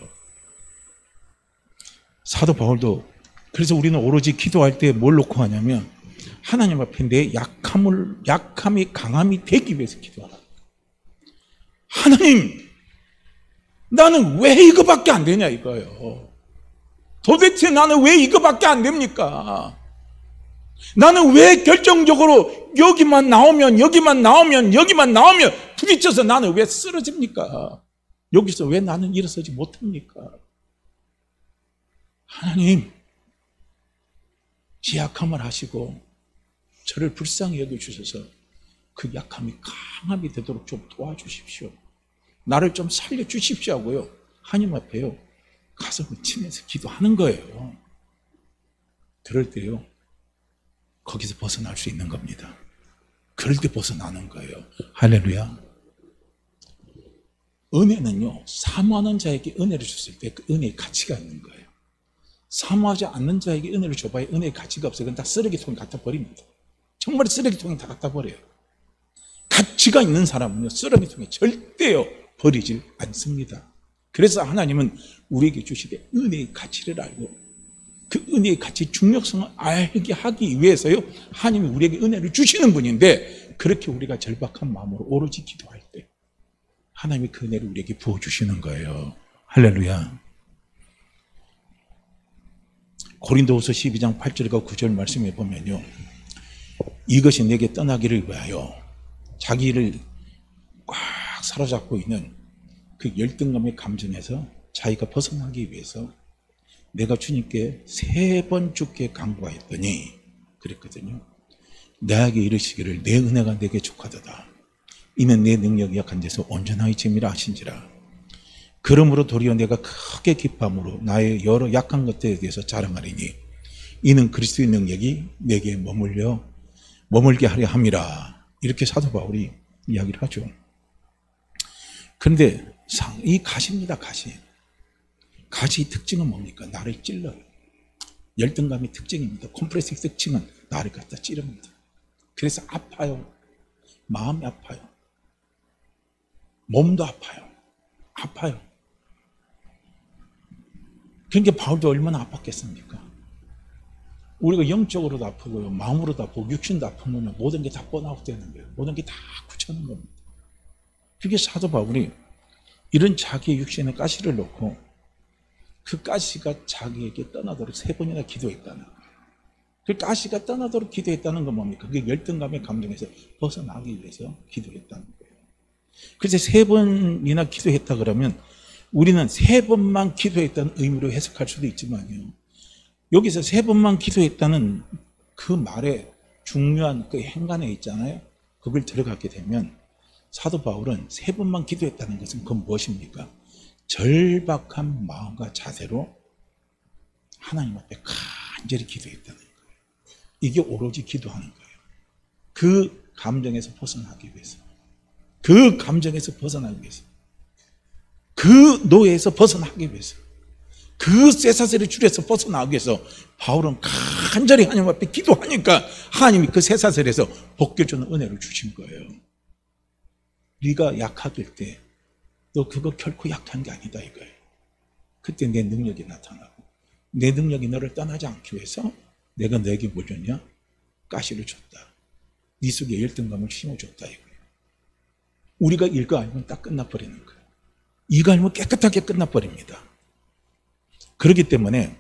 사도 바울도 그래서 우리는 오로지 기도할 때 뭘 놓고 하냐면 하나님 앞에 내 약함이 강함이 되기 위해서 기도하라. 하나님, 나는 왜 이거밖에 안 되냐 이거예요. 도대체 나는 왜 이거밖에 안 됩니까? 나는 왜 결정적으로 여기만 나오면 부딪혀서 나는 왜 쓰러집니까? 여기서 왜 나는 일어서지 못합니까? 하나님, 제 약함을 하시고 저를 불쌍히 여겨주셔서 그 약함이 강함이 되도록 좀 도와주십시오. 나를 좀 살려주십시오 하고요. 하나님 앞에요. 가슴을 치면서 기도하는 거예요. 그럴 때요. 거기서 벗어날 수 있는 겁니다. 그럴 때 벗어나는 거예요. 할렐루야. 은혜는요. 사모하는 자에게 은혜를 줬을 때 그 은혜의 가치가 있는 거예요. 사모하지 않는 자에게 은혜를 줘봐야 은혜의 가치가 없어요. 그건 다 쓰레기통에 갖다 버립니다. 정말 쓰레기통에 다 갖다 버려요. 가치가 있는 사람은요. 쓰레기통에 절대요. 버리질 않습니다. 그래서 하나님은 우리에게 주시되 은혜의 가치를 알고 그 은혜의 가치 중요성을 알게 하기 위해서요. 하나님이 우리에게 은혜를 주시는 분인데 그렇게 우리가 절박한 마음으로 오로지 기도할 때 하나님이 그 은혜를 우리에게 부어주시는 거예요. 할렐루야. 고린도후서 12장 8절과 9절 말씀에 보면요. 이것이 내게 떠나기를 위하여 자기를 꽉 사로잡고 있는 그 열등감의 감정에서 자기가 벗어나기 위해서 내가 주님께 3번 죽게 간구하였더니 그랬거든요. 나에게 이르시기를 내 은혜가 내게 족하도다. 이는 내 능력이 약한 데서 온전하게 짐이라 하신지라. 그러므로 도리어 내가 크게 기뻐함으로 나의 여러 약한 것들에 대해서 자랑하리니 이는 그리스도의 능력이 내게 머물게 하려 함이라. 이렇게 사도 바울이 이야기를 하죠. 그런데 이 가시입니다. 가시의 특징은 뭡니까? 나를 찔러요. 열등감의 특징입니다. 콤플렉스의 특징은 나를 갖다 찌릅니다. 그래서 아파요. 마음이 아파요. 몸도 아파요. 그러니까 바울도 얼마나 아팠겠습니까? 우리가 영적으로도 아프고요. 마음으로도 아프고 육신도 아프면 모든 게 다 번아웃 되는 거예요. 모든 게 다 굳혀는 겁니다. 그게 사도 바울이 이런 자기의 육신에 가시를 놓고 그 가시가 자기에게 떠나도록 3번이나 기도했다는 거예요. 그 가시가 떠나도록 기도했다는 건 뭡니까? 그게 열등감의 감정에서 벗어나기 위해서 기도했다는 거예요. 그래서 3번이나 기도했다 그러면 우리는 3번만 기도했다는 의미로 해석할 수도 있지만요. 여기서 3번만 기도했다는 그 말에 중요한 그 행간에 있잖아요. 그걸 들어가게 되면 사도 바울은 3번만 기도했다는 것은 그건 무엇입니까? 절박한 마음과 자세로 하나님 앞에 간절히 기도했다는 거예요. 이게 오로지 기도하는 거예요. 그 감정에서 벗어나기 위해서, 그 감정에서 벗어나기 위해서, 그 노예에서 벗어나기 위해서, 그 쇠사슬의 줄에서 벗어나기 위해서 바울은 간절히 하나님 앞에 기도하니까 하나님이 그 쇠사슬에서 벗겨주는 은혜를 주신 거예요. 네가 약하길 때 너 그거 결코 약한 게 아니다 이거예요. 그때 내 능력이 나타나고 내 능력이 너를 떠나지 않기 위해서 내가 너에게 뭘 줬냐? 가시를 줬다. 네 속에 열등감을 심어줬다 이거예요. 우리가 이거 알면 딱 끝나버리는 거예요. 이거 알면 깨끗하게 끝나버립니다. 그렇기 때문에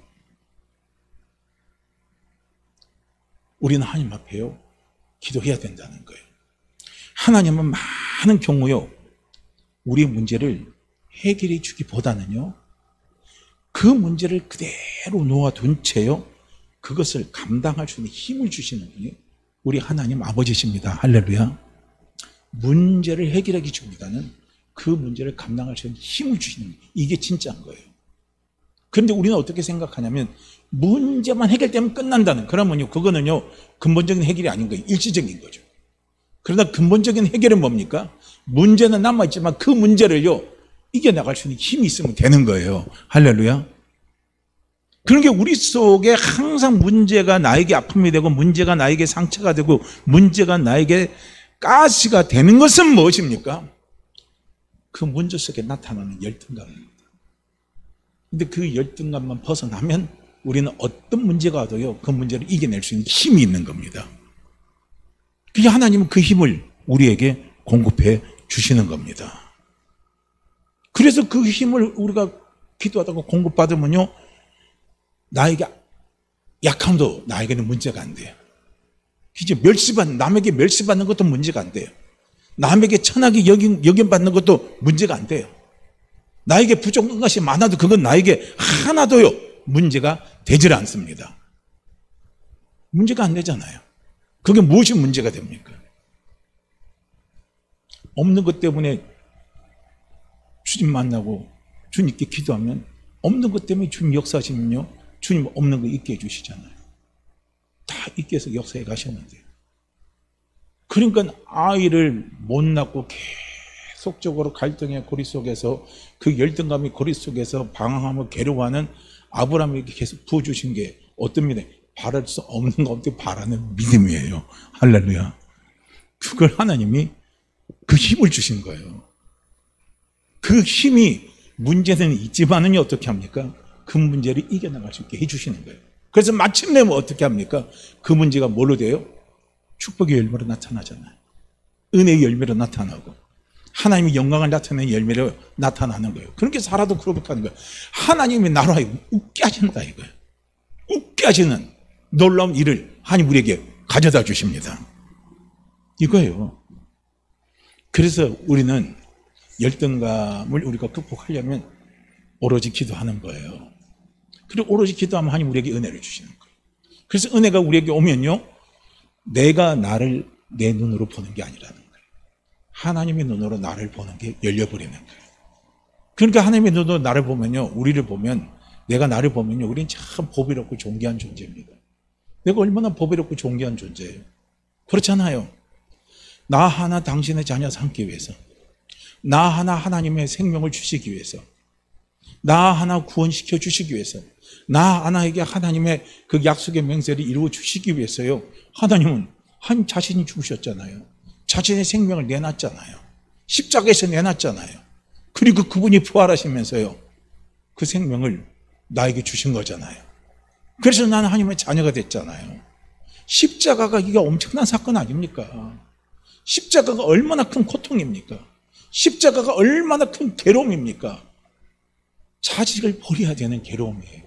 우리는 하나님 앞에요 기도해야 된다는 거예요. 하나님은 많은 경우요 우리의 문제를 해결해 주기보다는요 그 문제를 그대로 놓아둔 채요 그것을 감당할 수 있는 힘을 주시는 분이 우리 하나님 아버지십니다. 할렐루야. 문제를 해결하기 주기보다는 그 문제를 감당할 수 있는 힘을 주시는 분이 이게 진짜인 거예요. 그런데 우리는 어떻게 생각하냐면 문제만 해결되면 끝난다는 그러면요 그거는요 근본적인 해결이 아닌 거예요. 일시적인 거죠. 그러나 근본적인 해결은 뭡니까? 문제는 남아있지만 그 문제를요 이겨나갈 수 있는 힘이 있으면 되는 거예요. 할렐루야. 그런 게 우리 속에 항상 문제가 나에게 아픔이 되고 문제가 나에게 상처가 되고 문제가 나에게 가시가 되는 것은 무엇입니까? 그 문제 속에 나타나는 열등감입니다. 근데 그 열등감만 벗어나면 우리는 어떤 문제가 와도요 그 문제를 이겨낼 수 있는 힘이 있는 겁니다. 그게 하나님은 그 힘을 우리에게 공급해 주시는 겁니다. 그래서 그 힘을 우리가 기도하다가 공급받으면요 나에게 약함도 나에게는 문제가 안 돼요. 이제 남에게 멸시받는 것도 문제가 안 돼요. 남에게 천하게 여김받는 것도 문제가 안 돼요. 나에게 부족한 것이 많아도 그건 나에게 하나도요 문제가 되질 않습니다. 문제가 안 되잖아요. 그게 무엇이 문제가 됩니까? 없는 것 때문에 주님 만나고 주님께 기도하면 없는 것 때문에 주님 역사하시면요 주님 없는 거 있게 해주시잖아요. 다 있게 해서 역사해 가셨는데요. 그러니까 아이를 못 낳고 계속적으로 갈등의 고리 속에서 그 열등감의 고리 속에서 방황하며 괴로워하는 아브라함에게 계속 부어주신 게 어떤 믿음? 바랄 수 없는 거 없게 바라는 믿음이에요. 할렐루야. 그걸 하나님이 그 힘을 주신 거예요. 그 힘이 문제는 있지만은 어떻게 합니까? 그 문제를 이겨나갈 수 있게 해주시는 거예요. 그래서 마침내 어떻게 합니까? 그 문제가 뭘로 돼요? 축복의 열매로 나타나잖아요. 은혜의 열매로 나타나고 하나님의 영광을 나타내는 열매로 나타나는 거예요. 그렇게 살아도 그렇게 하는 거예요. 하나님이 나라에 웃게 하신다 이거예요. 웃게 하시는 놀라운 일을 하나님 우리에게 가져다 주십니다. 이거예요. 그래서 우리는 열등감을 우리가 극복하려면 오로지 기도하는 거예요. 그리고 오로지 기도하면 하나님 우리에게 은혜를 주시는 거예요. 그래서 은혜가 우리에게 오면요 내가 나를 내 눈으로 보는 게 아니라는 거예요. 하나님의 눈으로 나를 보는 게 열려버리는 거예요. 그러니까 하나님의 눈으로 나를 보면요 우리를 보면 내가 나를 보면요 우리는 참 보배롭고 존귀한 존재입니다. 내가 얼마나 보배롭고 존귀한 존재예요. 그렇잖아요. 나 하나 당신의 자녀 삼기 위해서, 나 하나 하나님의 생명을 주시기 위해서, 나 하나 구원시켜 주시기 위해서, 나 하나에게 하나님의 그 약속의 맹세를 이루어 주시기 위해서요 하나님은 하나님 자신이 죽으셨잖아요. 자신의 생명을 내놨잖아요. 십자가에서 내놨잖아요. 그리고 그분이 부활하시면서요 그 생명을 나에게 주신 거잖아요. 그래서 나는 하나님의 자녀가 됐잖아요. 십자가가 이게 엄청난 사건 아닙니까? 십자가가 얼마나 큰 고통입니까? 십자가가 얼마나 큰 괴로움입니까? 자식을 버려야 되는 괴로움이에요.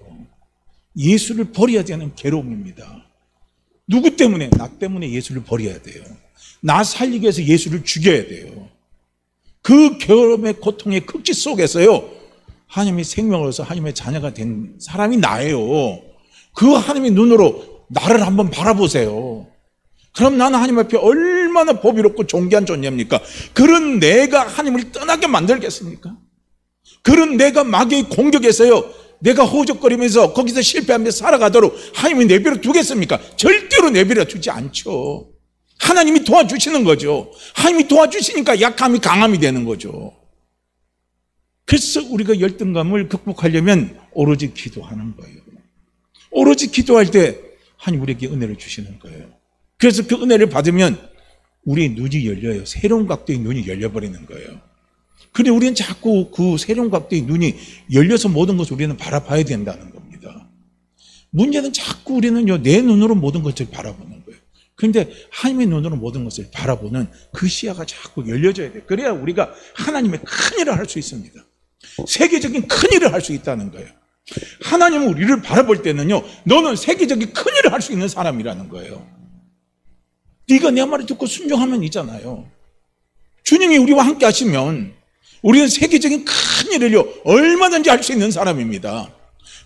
예수를 버려야 되는 괴로움입니다. 누구 때문에? 나 때문에 예수를 버려야 돼요. 나 살리기 위해서 예수를 죽여야 돼요. 그 괴로움의 고통의 극치 속에서요 하나님의 생명을 얻어서 하나님의 자녀가 된 사람이 나예요. 그 하나님의 눈으로 나를 한번 바라보세요. 그럼 나는 하나님 앞에 얼마나 얼마나 보비롭고 존귀한 존재입니까? 그런 내가 하나님을 떠나게 만들겠습니까? 그런 내가 마귀의 공격에서요, 내가 허우적거리면서 거기서 실패하면서 살아가도록 하나님이 내버려 두겠습니까? 절대로 내버려 두지 않죠. 하나님이 도와주시는 거죠. 하나님이 도와주시니까 약함이 강함이 되는 거죠. 그래서 우리가 열등감을 극복하려면 오로지 기도하는 거예요. 오로지 기도할 때 하나님 우리에게 은혜를 주시는 거예요. 그래서 그 은혜를 받으면 우리의 눈이 열려요. 새로운 각도의 눈이 열려버리는 거예요. 그런데 우리는 자꾸 그 새로운 각도의 눈이 열려서 모든 것을 우리는 바라봐야 된다는 겁니다. 문제는 자꾸 우리는요, 내 눈으로 모든 것을 바라보는 거예요. 그런데 하나님의 눈으로 모든 것을 바라보는 그 시야가 자꾸 열려져야 돼요. 그래야 우리가 하나님의 큰 일을 할 수 있습니다. 세계적인 큰 일을 할 수 있다는 거예요. 하나님은 우리를 바라볼 때는요, 너는 세계적인 큰 일을 할 수 있는 사람이라는 거예요. 네가 내 말을 듣고 순종하면 있잖아요. 주님이 우리와 함께 하시면 우리는 세계적인 큰 일을요, 얼마든지 할 수 있는 사람입니다.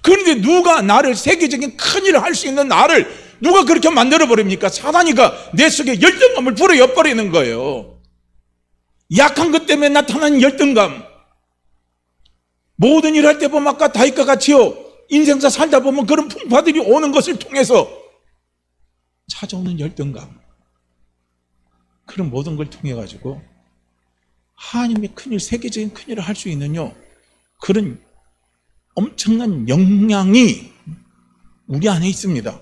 그런데 누가 나를, 세계적인 큰 일을 할 수 있는 나를 누가 그렇게 만들어버립니까? 사단이가 내 속에 열등감을 불어넣어버리는 거예요. 약한 것 때문에 나타나는 열등감. 모든 일 할 때 보면 아까 다윗과 같이요, 인생사 살다 보면 그런 풍파들이 오는 것을 통해서 찾아오는 열등감, 그런 모든 걸 통해 가지고 하나님의 큰일, 세계적인 큰일을 할 수 있는요, 그런 엄청난 역량이 우리 안에 있습니다.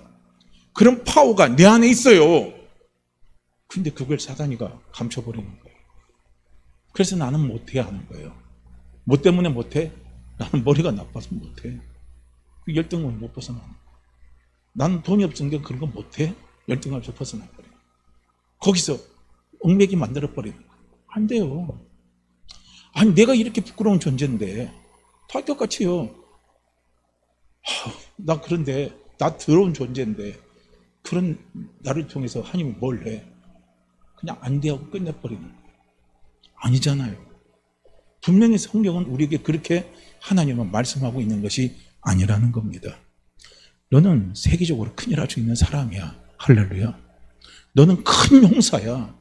그런 파워가 내 안에 있어요. 근데 그걸 사단이가 감춰버리는 거예요. 그래서 나는 못해 하는 거예요. 뭐 때문에 못해? 나는 머리가 나빠서 못해. 그 열등감을 못 벗어나는 거예요. 나는 돈이 없으니까 그런 거 못해? 열등감에서 벗어나버려요. 거기서 얽매기 만들어버리는 거예요. 안 돼요. 아니, 내가 이렇게 부끄러운 존재인데, 타격같이요. 나 그런데, 나 더러운 존재인데, 그런 나를 통해서 하나님이 뭘 해? 그냥 안 돼 하고 끝내버리는 거예요. 아니잖아요. 분명히 성경은 우리에게 그렇게 하나님은 말씀하고 있는 것이 아니라는 겁니다. 너는 세계적으로 큰일 할 수 있는 사람이야. 할렐루야. 너는 큰 용사야.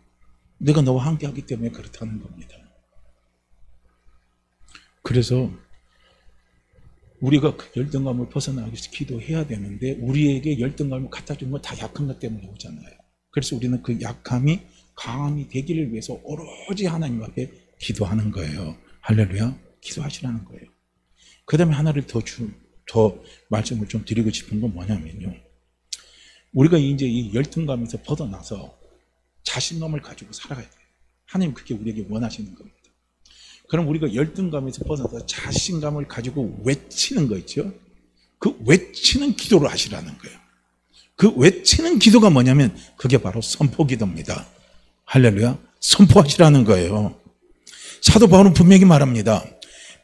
내가 너와 함께 하기 때문에 그렇다는 겁니다. 그래서 우리가 그 열등감을 벗어나기 위해서 기도해야 되는데, 우리에게 열등감을 갖다 준 건 다 약한 것 때문에 오잖아요. 그래서 우리는 그 약함이 강함이 되기를 위해서 오로지 하나님 앞에 기도하는 거예요. 할렐루야. 기도하시라는 거예요. 그 다음에 하나를 더 말씀을 좀 드리고 싶은 건 뭐냐면요, 우리가 이제 이 열등감에서 벗어나서 자신감을 가지고 살아가야 돼요. 하나님 그게 우리에게 원하시는 겁니다. 그럼 우리가 열등감에서 벗어나서 자신감을 가지고 외치는 거 있죠? 그 외치는 기도를 하시라는 거예요. 그 외치는 기도가 뭐냐면 그게 바로 선포기도입니다. 할렐루야. 선포하시라는 거예요. 사도 바울은 분명히 말합니다.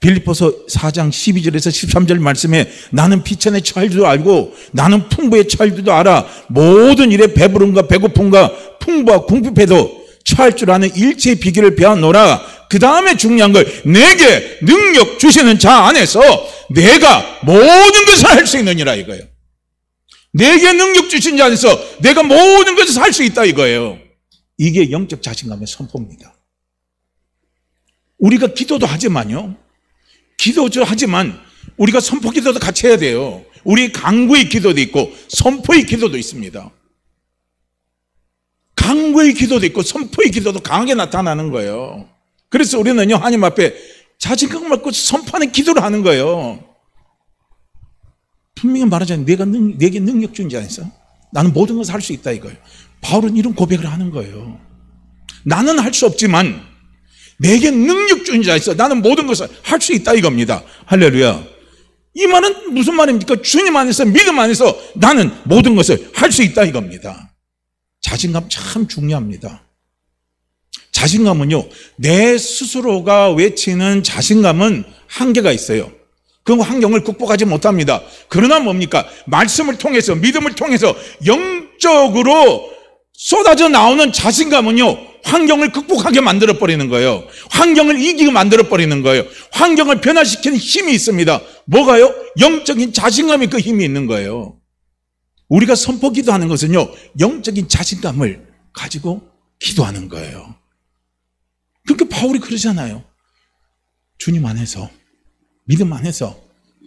빌립보서 4장 12절에서 13절 말씀에 나는 피천에 처할 줄도 알고 나는 풍부에 처할 줄도 알아. 모든 일에 배부름과 배고픔과 풍부와 궁핍해도 처할 줄 아는 일체의 비결을 배워노라. 그 다음에 중요한 걸, 내게 능력 주시는 자 안에서 내가 모든 것을 할 수 있느니라 이거예요. 내게 능력 주신 자 안에서 내가 모든 것을 할 수 있다 이거예요. 이게 영적 자신감의 선포입니다. 우리가 기도도 하지만요, 기도도 하지만 우리가 선포 기도도 같이 해야 돼요. 우리 간구의 기도도 있고 선포의 기도도 있습니다. 간구의 기도도 있고 선포의 기도도 강하게 나타나는 거예요. 그래서 우리는요, 하나님 앞에 자신감을 갖고 선포하는 기도를 하는 거예요. 분명히 말하자면 내게 능력 준 자 안에서 나는 모든 것을 할 수 있다 이거예요. 바울은 이런 고백을 하는 거예요. 나는 할 수 없지만 내게 능력 준 자 안에서 나는 모든 것을 할 수 있다 이겁니다. 할렐루야. 이 말은 무슨 말입니까? 주님 안에서, 믿음 안에서 나는 모든 것을 할 수 있다 이겁니다. 자신감 참 중요합니다. 자신감은요, 내 스스로가 외치는 자신감은 한계가 있어요. 그 환경을 극복하지 못합니다. 그러나 뭡니까? 말씀을 통해서, 믿음을 통해서 영적으로 쏟아져 나오는 자신감은요, 환경을 극복하게 만들어버리는 거예요. 환경을 이기게 만들어버리는 거예요. 환경을 변화시키는 힘이 있습니다. 뭐가요? 영적인 자신감이 그 힘이 있는 거예요. 우리가 선포 기도하는 것은요, 영적인 자신감을 가지고 기도하는 거예요. 그러니까 바울이 그러잖아요. 주님 안에서, 믿음 안에서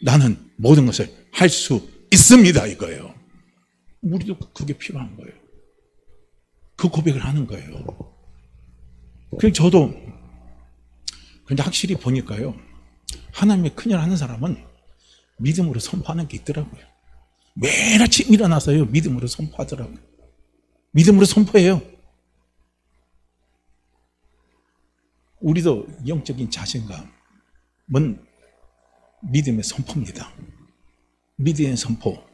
나는 모든 것을 할 수 있습니다, 이거예요. 우리도 그게 필요한 거예요. 그 고백을 하는 거예요. 그래서 저도 근데 확실히 보니까요, 하나님의 큰일 하는 사람은 믿음으로 선포하는 게 있더라고요. 매일 아침 일어나서요, 믿음으로 선포하더라고요. 믿음으로 선포해요. 우리도 영적인 자신감은 믿음의 선포입니다. 믿음의 선포,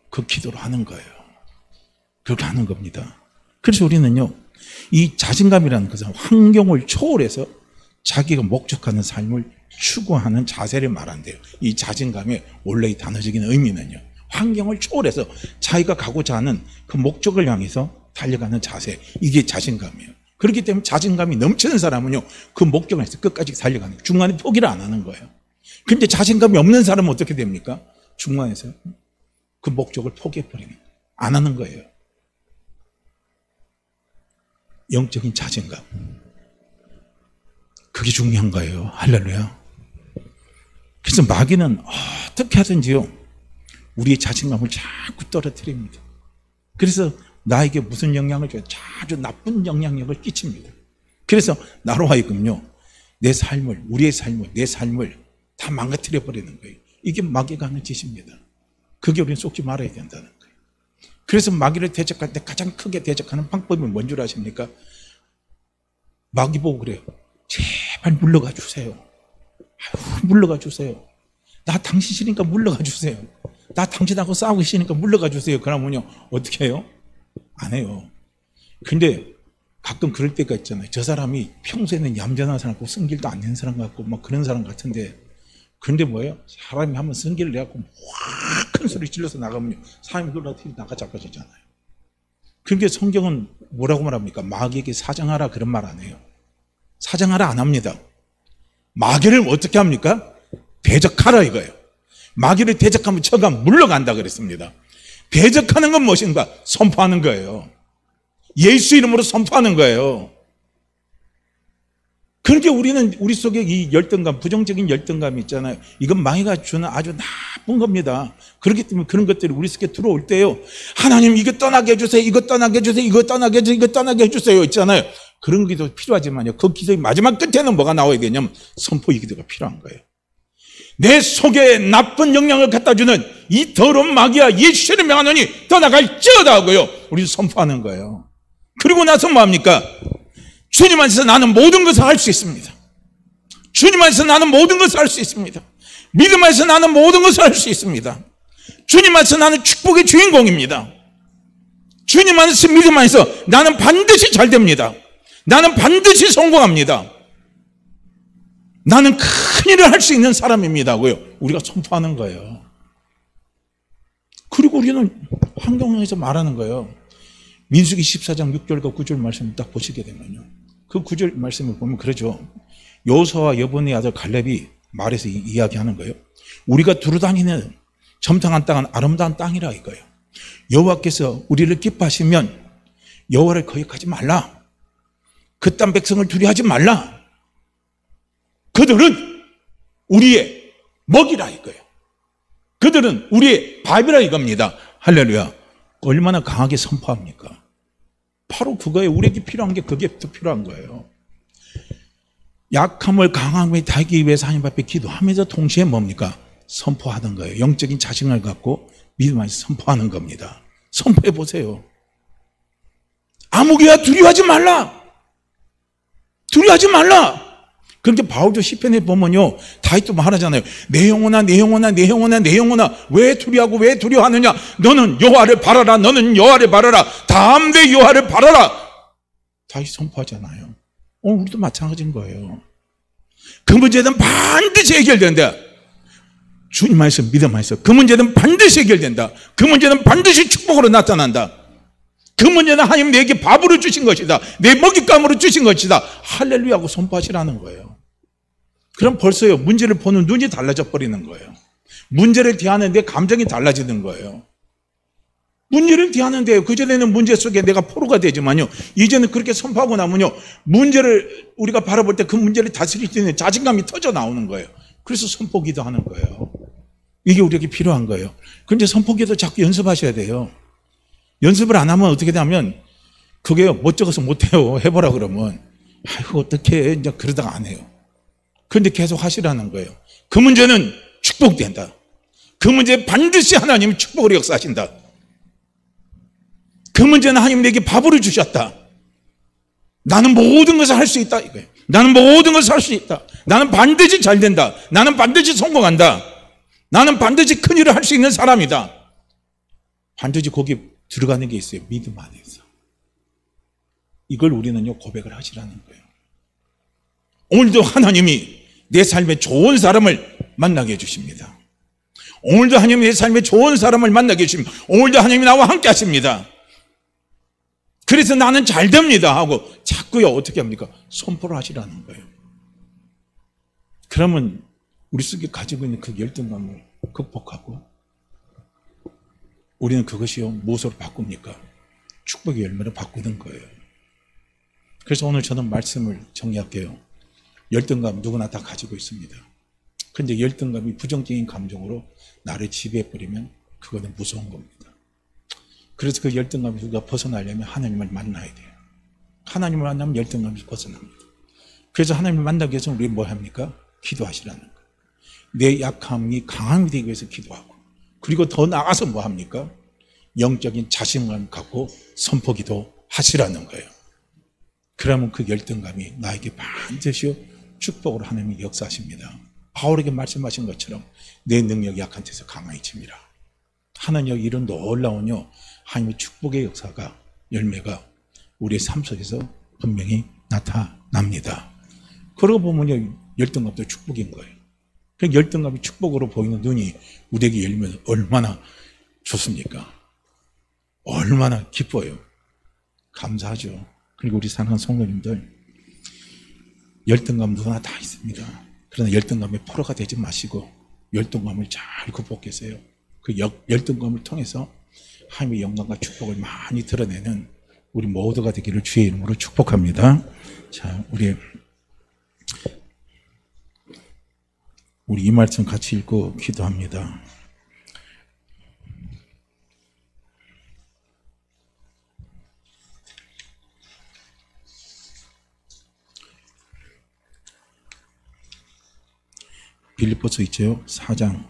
그 기도로 하는 거예요. 그렇게 하는 겁니다. 그래서 우리는요, 이 자신감이라는 것은 환경을 초월해서 자기가 목적하는 삶을 추구하는 자세를 말한대요. 이 자신감의 원래의 단어적인 의미는요, 환경을 초월해서 자기가 가고자 하는 그 목적을 향해서 달려가는 자세, 이게 자신감이에요. 그렇기 때문에 자신감이 넘치는 사람은요, 그 목적을 해서 끝까지 달려가는 거예요. 중간에 포기를 안 하는 거예요. 그런데 자신감이 없는 사람은 어떻게 됩니까? 중간에서 그 목적을 포기해버리는 거예요. 안 하는 거예요. 영적인 자신감, 그게 중요한 거예요. 할렐루야. 그래서 마귀는 어떻게 하든지요, 우리의 자신감을 자꾸 떨어뜨립니다. 그래서 나에게 무슨 영향을 줘요? 아주 나쁜 영향력을 끼칩니다. 그래서 나로 하여금요, 내 삶을, 우리의 삶을, 내 삶을 다 망가뜨려 버리는 거예요. 이게 마귀가 하는 짓입니다. 그게 우리는 속지 말아야 된다는 거예요. 그래서 마귀를 대적할 때 가장 크게 대적하는 방법이 뭔 줄 아십니까? 마귀 보고 그래요. 제발 물러가 주세요. 아유, 물러가 주세요. 나 당신 싫으니까 물러가 주세요. 나 당신하고 싸우기 싫으니까 물러가 주세요. 그러면요, 어떻게 해요? 안 해요. 근데 가끔 그럴 때가 있잖아요. 저 사람이 평소에는 얌전한 사람 같고 승질도 안 내는 사람 같고 막 그런 사람 같은데, 근데 뭐예요? 사람이 한번 승질을 내갖고 확 큰 소리 질러서 나가면요, 사람이 놀라서 나가 잡아지잖아요. 그러니까 성경은 뭐라고 말합니까? 마귀에게 사정하라, 그런 말 안 해요. 사정하라 안 합니다. 마귀를 어떻게 합니까? 대적하라 이거예요. 마귀를 대적하면 저가 물러간다 그랬습니다. 대적하는 건 무엇인가? 선포하는 거예요. 예수 이름으로 선포하는 거예요. 그러니까 우리는 우리 속에 이 열등감, 부정적인 열등감이 있잖아요. 이건 마귀가 주는 아주 나쁜 겁니다. 그렇기 때문에 그런 것들이 우리 속에 들어올 때요, 하나님 이거 떠나게 해주세요, 이거 떠나게 해주세요, 이거 떠나게 해주세요, 이거 떠나게 해주세요 있잖아요. 그런 기도 필요하지만요, 그 기도의 마지막 끝에는 뭐가 나와야 되냐면 선포의 기도가 필요한 거예요. 내 속에 나쁜 영향을 갖다주는 이 더러운 마귀야, 예수를 명하노니 떠나갈지어다 하고요, 우리 선포하는 거예요. 그리고 나서 뭐합니까? 주님 안에서 나는 모든 것을 할 수 있습니다. 주님 안에서 나는 모든 것을 할 수 있습니다. 믿음 안에서 나는 모든 것을 할 수 있습니다. 주님 안에서 나는 축복의 주인공입니다. 주님 안에서, 믿음 안에서 나는 반드시 잘 됩니다. 나는 반드시 성공합니다. 나는 큰 일을 할 수 있는 사람입니다고요, 우리가 선포하는 거예요. 그리고 우리는 환경에서 말하는 거예요. 민수기 14장 6절과 9절 말씀을 딱 보시게 되면요, 그 9절 말씀을 보면 그러죠. 여호수아와 여분의 아들 갈렙이 말해서 이야기하는 거예요. 우리가 두루 다니는 점탕한 땅은 아름다운 땅이라 이거예요. 여호와께서 우리를 기뻐하시면 여호와를 거역하지 말라. 그 땅 백성을 두려워하지 말라. 그들은 우리의 먹이라 이거예요. 그들은 우리의 밥이라 이겁니다. 할렐루야. 얼마나 강하게 선포합니까? 바로 그거예요. 우리에게 필요한 게 그게 더 필요한 거예요. 약함을 강함에 달기 위해서 하나님 앞에 기도하면서 동시에 뭡니까? 선포하는 거예요. 영적인 자신을 갖고 믿음 안에서 선포하는 겁니다. 선포해 보세요. 아무개야 두려워하지 말라. 두려워하지 말라. 그렇게 바울도 시편에 보면요, 다윗도 말하잖아요. 내 영혼아, 내 영혼아, 내 영혼아, 내 영혼아, 왜 두려워하고 왜 두려워하느냐? 너는 여호와를 바라라. 너는 여호와를 바라라. 담대 여호와를 바라라. 다윗 선포하잖아요. 오늘 우리도 마찬가지인 거예요. 그 문제는 반드시 해결된다. 주님 안에서, 믿음 안에서 그 문제는 반드시 해결된다. 그 문제는 반드시 축복으로 나타난다. 그 문제는 하나님 내게 밥으로 주신 것이다. 내 먹잇감으로 주신 것이다. 할렐루야 하고 선포하시라는 거예요. 그럼 벌써요, 문제를 보는 눈이 달라져 버리는 거예요. 문제를 대하는 데 감정이 달라지는 거예요. 문제를 대하는데 그전에는 문제 속에 내가 포로가 되지만요. 이제는 그렇게 선포하고 나면요. 문제를 우리가 바라볼 때 그 문제를 다스릴 수 있는 자신감이 터져 나오는 거예요. 그래서 선포기도 하는 거예요. 이게 우리에게 필요한 거예요. 그런데 선포기도 자꾸 연습하셔야 돼요. 연습을 안 하면 어떻게 되냐면 그게요. 못 적어서 못해요. 해보라 그러면 아이고 어떻게 이제 그러다가 안 해요. 그런데 계속 하시라는 거예요. 그 문제는 축복된다. 그 문제에 반드시 하나님이 축복으로 역사하신다. 그 문제는 하나님 내게 밥을 주셨다. 나는 모든 것을 할 수 있다 이거예요. 나는 모든 것을 할 수 있다. 나는 반드시 잘 된다. 나는 반드시 성공한다. 나는 반드시 큰 일을 할 수 있는 사람이다. 반드시 거기 들어가는 게 있어요. 믿음 안에서. 이걸 우리는요 고백을 하시라는 거예요. 오늘도 하나님이 내 삶에 좋은 사람을 만나게 해주십니다. 오늘도 하나님이 내 삶에 좋은 사람을 만나게 해주십니다. 오늘도 하나님이 나와 함께 하십니다. 그래서 나는 잘 됩니다 하고 자꾸요 어떻게 합니까? 선포를 하시라는 거예요. 그러면 우리 속에 가지고 있는 그 열등감을 극복하고 우리는 그것이요 무엇으로 바꿉니까? 축복의 열매로 바꾸는 거예요. 그래서 오늘 저는 말씀을 정리할게요. 열등감 누구나 다 가지고 있습니다. 그런데 열등감이 부정적인 감정으로 나를 지배해버리면 그거는 무서운 겁니다. 그래서 그 열등감에서 우리가 벗어나려면 하나님을 만나야 돼요. 하나님을 만나면 열등감에서 벗어납니다. 그래서 하나님을 만나기 위해서 우리 뭐 합니까? 기도하시라는 거예요. 내 약함이 강함이 되기 위해서 기도하고 그리고 더 나아가서 뭐 합니까? 영적인 자신감을 갖고 선포기도 하시라는 거예요. 그러면 그 열등감이 나에게 반드시 축복으로 하나님이 역사하십니다. 바울에게 말씀하신 것처럼 내 능력이 약한 데서 강하여짐이라. 하나님의 이런 놀라운요 하나님의 축복의 역사가 열매가 우리의 삶 속에서 분명히 나타납니다. 그러고 보면요 열등감도 축복인 거예요. 그 열등감이 축복으로 보이는 눈이 우리에게 열면 얼마나 좋습니까? 얼마나 기뻐요. 감사하죠. 그리고 우리 사랑하는 성도님들 열등감 누구나 다 있습니다. 그러나 열등감에 포로가 되지 마시고 열등감을 잘 극복하세요. 그 열등감을 통해서 하나님의 영광과 축복을 많이 드러내는 우리 모두가 되기를 주의 이름으로 축복합니다. 자, 우리 이 말씀 같이 읽고 기도합니다. 빌립보서 있죠? 4장.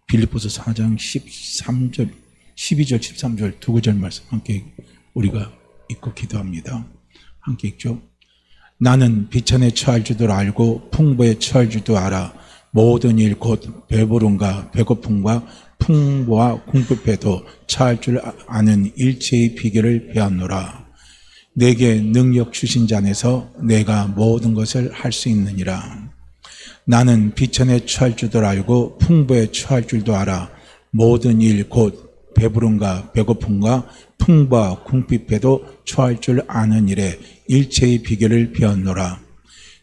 빌립보서 4장 13절, 12절, 13절 두 구절 말씀 함께 우리가 읽고 기도합니다. 함께 읽죠. 나는 비천에 처할 줄도 알고 풍부에 처할 줄도 알아. 모든 일 곧 배부름과 배고픔과 풍부와 궁핍에도 처할 줄 아는 일체의 비결을 배웠노라. 내게 능력 주신 자 안에서 내가 모든 것을 할 수 있느니라. 나는 비천에 처할 줄도 알고 풍부에 처할 줄도 알아. 모든 일 곧 배부름과 배고픔과 풍부와 궁핍에도 처할 줄 아는 일에 일체의 비결을 배웠노라.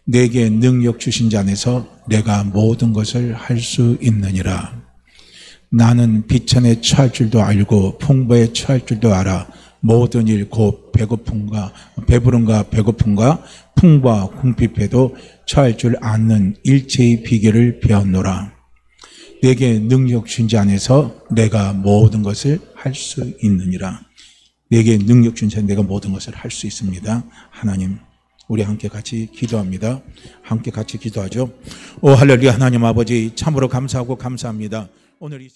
내게 능력 주신 자 안에서 내가 모든 것을 할 수 있느니라. 나는 비천에 처할 줄도 알고 풍부에 처할 줄도 알아. 모든 일 곧 배고픔과 배부름과 배고픔과 풍부와 궁핍에도 처할 줄 아는 일체의 비결을 배웠노라. 내게 능력 주신 자 안에서 내가 모든 것을 할 수 있느니라. 내게 능력 주신 자 내가 모든 것을 할 수 있습니다. 하나님, 우리 함께 같이 기도합니다. 함께 같이 기도하죠. 오 할렐루야. 하나님 아버지 참으로 감사하고 감사합니다. 오늘 이